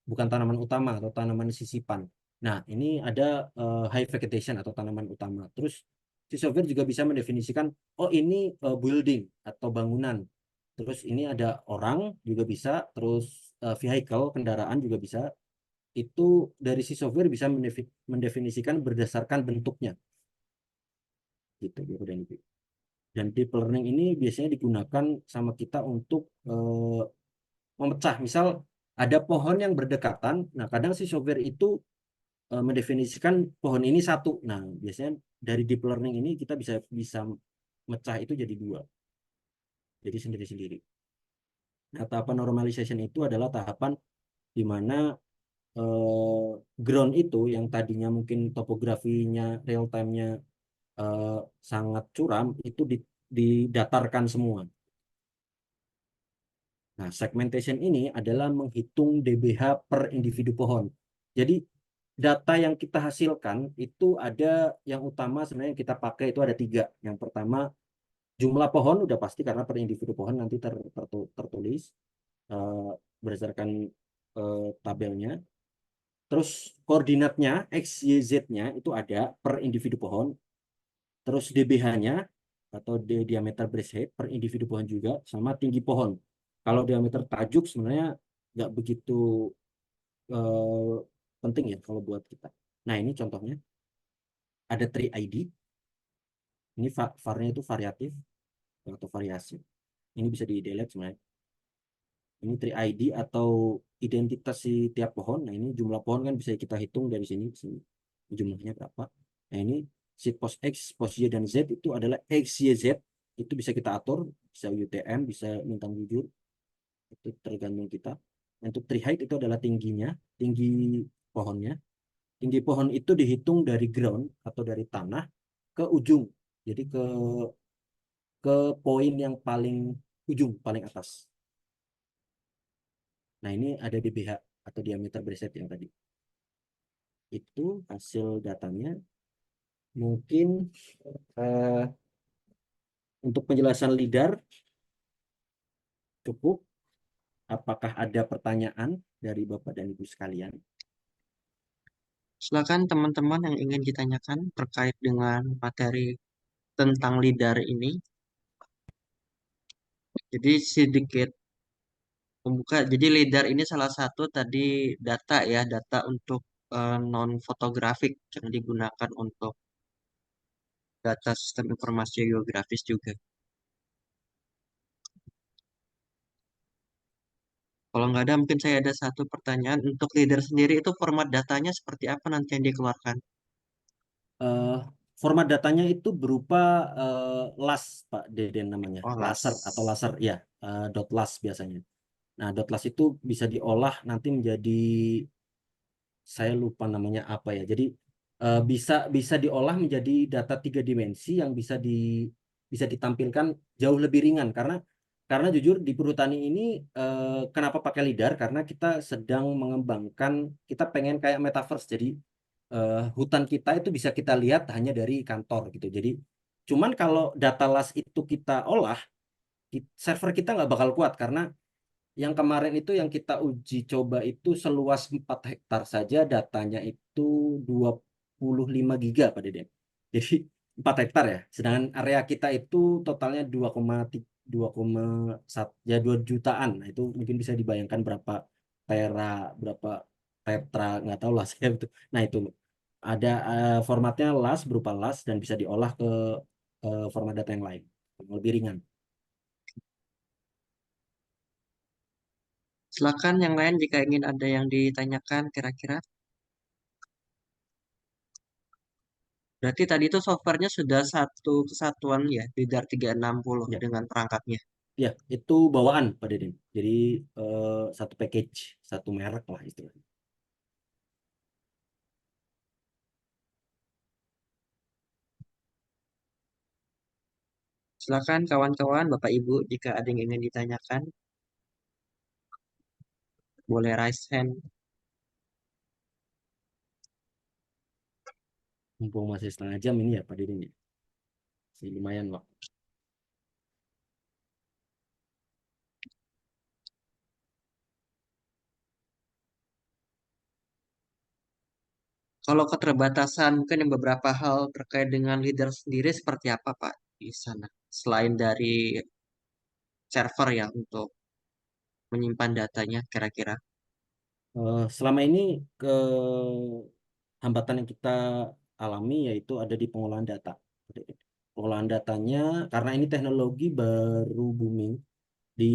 bukan tanaman utama atau tanaman sisipan. Nah, ini ada high vegetation atau tanaman utama. Terus si software juga bisa mendefinisikan, oh, ini building atau bangunan. Terus ini ada orang juga bisa, terus vehicle, kendaraan juga bisa. Itu dari si software bisa mendefinisikan berdasarkan bentuknya. Gitu, dan deep learning ini biasanya digunakan sama kita untuk memecah. Misal ada pohon yang berdekatan, nah kadang si software itu mendefinisikan pohon ini satu. Nah, biasanya dari deep learning ini kita bisa mecah itu jadi dua, jadi sendiri-sendiri. Nah, tahapan normalization itu adalah tahapan di mana ground itu yang tadinya mungkin topografinya real time-nya sangat curam, itu didatarkan semua. Nah, segmentation ini adalah menghitung DBH per individu pohon. Jadi data yang kita hasilkan itu ada, yang utama sebenarnya yang kita pakai itu ada 3. Yang pertama, jumlah pohon udah pasti karena per individu pohon nanti tertulis berdasarkan tabelnya. Terus koordinatnya X, Y, Z-nya itu ada per individu pohon. Terus DBH-nya atau diameter brace height per individu pohon juga, sama tinggi pohon. Kalau diameter tajuk sebenarnya nggak begitu penting ya kalau buat kita. Nah, ini contohnya ada tree ID. Ini var-nya itu variatif atau variasi. Ini bisa di delete sebenarnya. Ini tree ID atau identitas si tiap pohon. Nah, ini jumlah pohon kan bisa kita hitung dari sini, jumlahnya berapa. Nah, ini si pos X, pos Y, dan Z itu adalah X, Y, Z. Itu bisa kita atur, bisa UTM, bisa bintang jujur. Itu tergantung kita. Untuk tree height itu adalah tingginya, tinggi pohonnya. Tinggi pohon itu dihitung dari ground atau dari tanah ke ujung. Jadi ke poin yang paling ujung, paling atas. Nah, ini ada DBH atau diameter preset yang tadi. Itu hasil datanya. Mungkin eh, untuk penjelasan LIDAR cukup. Apakah ada pertanyaan dari Bapak dan Ibu sekalian? Silakan teman-teman yang ingin ditanyakan terkait dengan materi tentang LIDAR ini. Jadi sedikit membuka. Jadi LIDAR ini salah satu tadi data ya, data untuk non fotografik yang digunakan untuk data sistem informasi geografis juga. Kalau nggak ada, mungkin saya ada satu pertanyaan. Untuk LIDAR sendiri itu format datanya seperti apa nanti yang dikeluarkan? Eh, Format datanya itu berupa LAS, Pak Deden namanya, Oh, laser atau las. laser, ya, dot LAS biasanya. Nah, dot LAS itu bisa diolah nanti menjadi, saya lupa namanya apa ya. Jadi bisa bisa diolah menjadi data 3 dimensi yang bisa ditampilkan jauh lebih ringan, karena jujur di perhutani ini kenapa pakai LIDAR? Karena kita sedang mengembangkan, kita pengen kayak metaverse. Jadi hutan kita itu bisa kita lihat hanya dari kantor gitu. Jadi cuman kalau data LAS itu kita olah, server kita nggak bakal kuat, karena yang kemarin itu yang kita uji coba itu seluas 4 hektar saja datanya itu 25 giga Pak Deden. Jadi 4 hektar ya. Sedangkan area kita itu totalnya 2,1 ya 2 jutaan. Nah, itu mungkin bisa dibayangkan berapa tera, berapa tetra, nggak tahu lah saya itu. Nah, itu ada formatnya LAS, berupa LAS, dan bisa diolah ke format data yang lain yang lebih ringan. Silakan yang lain jika ingin ada yang ditanyakan kira-kira. Berarti tadi itu softwarenya sudah satu kesatuan ya, LIDAR 360 Ya. dengan perangkatnya. Ya, itu bawaan Pak Dedin. Jadi satu package, satu merek lah istilahnya. Silakan kawan-kawan, Bapak Ibu, jika ada yang ingin ditanyakan, boleh raise hand. Mumpung masih setengah jam ini ya Pak Dedin ya. Masih lumayan waktu. Kalau keterbatasan, mungkin yang beberapa hal terkait dengan LIDAR sendiri seperti apa, Pak, di sana? Selain dari server ya untuk menyimpan datanya, kira-kira. Selama ini ke hambatan yang kita alami yaitu ada di pengolahan data. Pengolahan datanya, karena ini teknologi baru booming di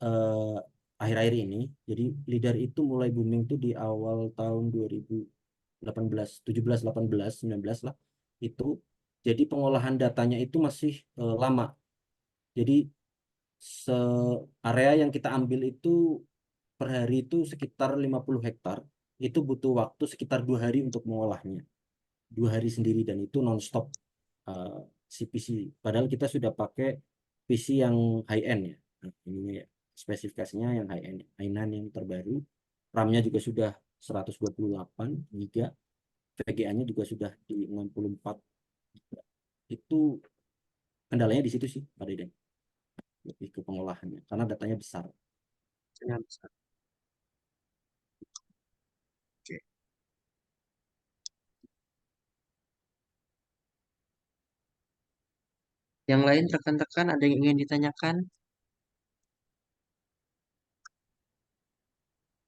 eh, akhir-akhir ini. Jadi LIDAR itu mulai booming tuh di awal tahun 2018, 17, 18, 19 lah. Itu jadi pengolahan datanya itu masih lama. Jadi se area yang kita ambil itu per hari itu sekitar 50 hektar. Itu butuh waktu sekitar 2 hari untuk mengolahnya. 2 hari sendiri, dan itu nonstop eh, si PC. Padahal kita sudah pakai PC yang high end ya. Nah, ini ya, spesifikasinya yang high end, i9 yang terbaru. RAM-nya juga sudah 128 GB, VGA-nya juga sudah di 64. Itu kendalanya di situ sih, Pak Deden. Lebih ke pengolahannya, karena datanya besar. Dengan besar. Oke. Yang lain rekan-rekan ada yang ingin ditanyakan?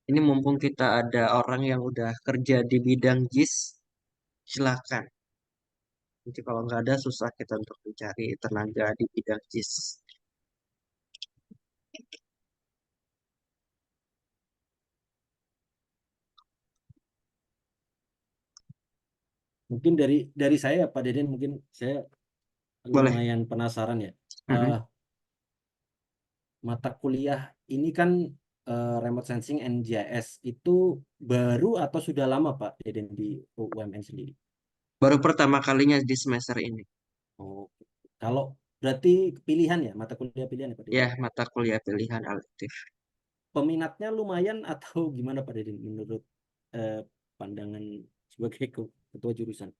Ini mumpung kita ada orang yang udah kerja di bidang JIS, silakan. Nanti kalau nggak ada, susah kita untuk mencari tenaga di bidang JIS. Mungkin dari saya Pak Deden, mungkin saya Boleh. lumayan penasaran ya. Mhm. Mata kuliah ini kan remote sensing and GIS itu baru atau sudah lama Pak Deden di UMN sendiri? Baru pertama kalinya di semester ini. Oh, kalau berarti pilihan ya, mata kuliah pilihan ya Pak Deden? Ya, mata kuliah pilihan elektif. Peminatnya lumayan atau gimana Pak Deden menurut pandangan sebagai ketua jurusan?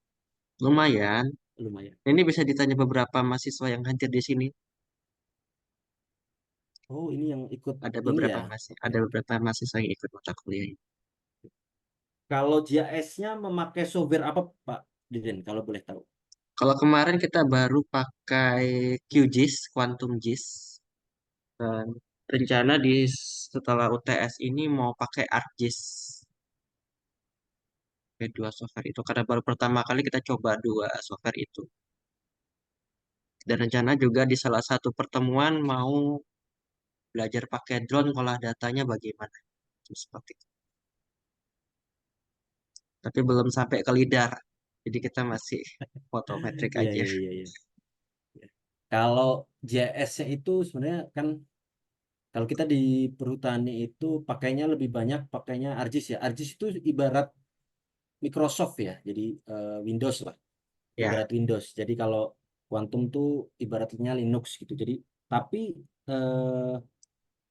Lumayan. Lumayan. Ini bisa ditanya beberapa mahasiswa yang hadir di sini. Oh, ini yang ikut Ada ini beberapa ya. ada beberapa mahasiswa yang ikut mata kuliah ini. Kalau GIS-nya memakai software apa Pak Deden kalau boleh tahu? Kalau kemarin kita baru pakai QGIS, Quantum GIS. Dan rencana setelah UTS ini mau pakai ArcGIS. Dua software itu karena baru pertama kali kita coba dua software itu. Dan rencana juga di salah satu pertemuan mau belajar pakai drone ngolah datanya bagaimana. Seperti itu. Tapi belum sampai ke lidar. Jadi kita masih fotometrik Iya, aja. iya, iya, iya. Kalau GIS-nya itu sebenarnya kan kalau kita di perhutani itu pakainya lebih banyak pakainya ArcGIS ya. ArcGIS itu ibarat Microsoft ya. Jadi Windows lah. Ya, Ibarat Windows. Jadi kalau Quantum tuh ibaratnya Linux gitu. Jadi tapi eh,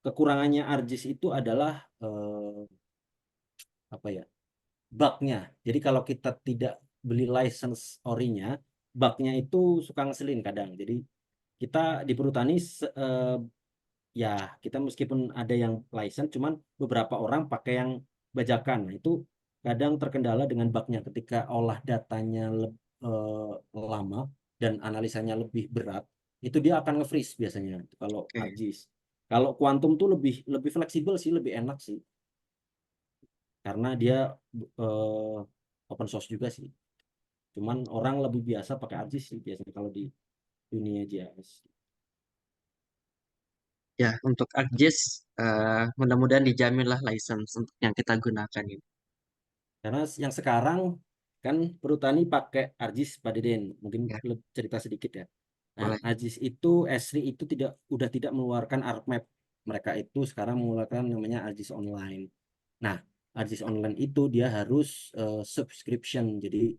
kekurangannya ArcGIS itu adalah apa ya? Bugnya. Jadi kalau kita tidak beli license orinya, bugnya itu suka ngeselin kadang. Jadi kita di perhutani ya kita meskipun ada yang license, cuman beberapa orang pakai yang bajakan. Nah, itu kadang terkendala dengan bugnya ketika olah datanya lama dan analisanya lebih berat, itu dia akan nge-freeze biasanya kalau oke. ArcGIS. Kalau Quantum tuh lebih lebih fleksibel sih, lebih enak sih, karena dia eh, open source juga sih. Cuman orang lebih biasa pakai ArcGIS sih biasanya kalau di dunia GIS. Ya, untuk ArcGIS, mudah-mudahan dijaminlah license untuk yang kita gunakan ini. Karena yang sekarang kan perhutani pakai ArcGIS Pak Deden, mungkin Ya, cerita sedikit ya. Nah, boleh. ArcGIS itu Esri itu udah tidak mengeluarkan ArcMap. Mereka itu sekarang mengeluarkan namanya ArcGIS Online. Nah, ArcGIS Online itu dia harus subscription. Jadi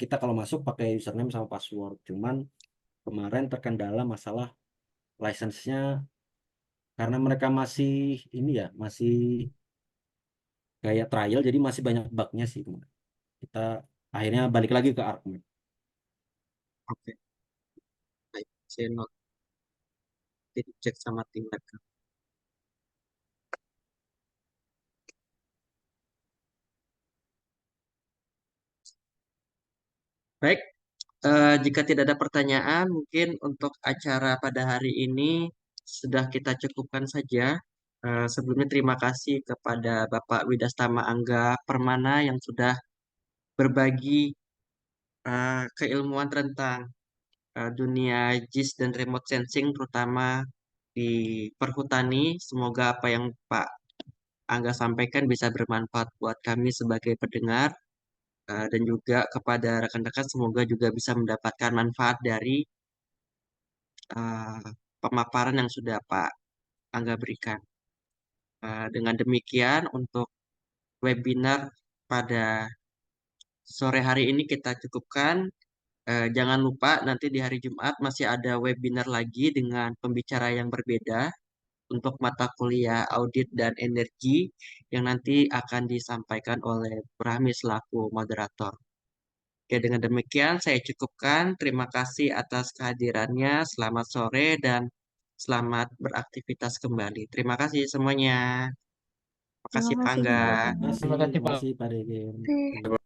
kita kalau masuk pakai username sama password. Cuman kemarin terkendala masalah license-nya karena mereka masih ini ya, masih kayak trial jadi masih banyak bug-nya sih kemarin. Kita akhirnya balik lagi ke ArcMap. Oke, baik. Saya note, cek sama tim mereka. Baik, jika tidak ada pertanyaan, mungkin untuk acara pada hari ini sudah kita cukupkan saja. Sebelumnya terima kasih kepada Bapak Widastama Angga Permana yang sudah berbagi keilmuan tentang dunia JIS dan remote sensing, terutama di perhutani. Semoga apa yang Pak Angga sampaikan bisa bermanfaat buat kami sebagai pendengar. Dan juga kepada rekan-rekan semoga juga bisa mendapatkan manfaat dari uh, pemaparan yang sudah Pak Angga berikan. Dengan demikian untuk webinar pada sore hari ini kita cukupkan. Jangan lupa nanti di hari Jumat masih ada webinar lagi dengan pembicara yang berbeda untuk mata kuliah audit dan energi yang nanti akan disampaikan oleh Brahmi selaku moderator. Oke, dengan demikian saya cukupkan. Terima kasih atas kehadirannya. Selamat sore dan selamat beraktivitas kembali. Terima kasih semuanya. Terima Terima kasih, kasih Pangga. Pak Terima Deden. kasih, terima kasih Pak Deden.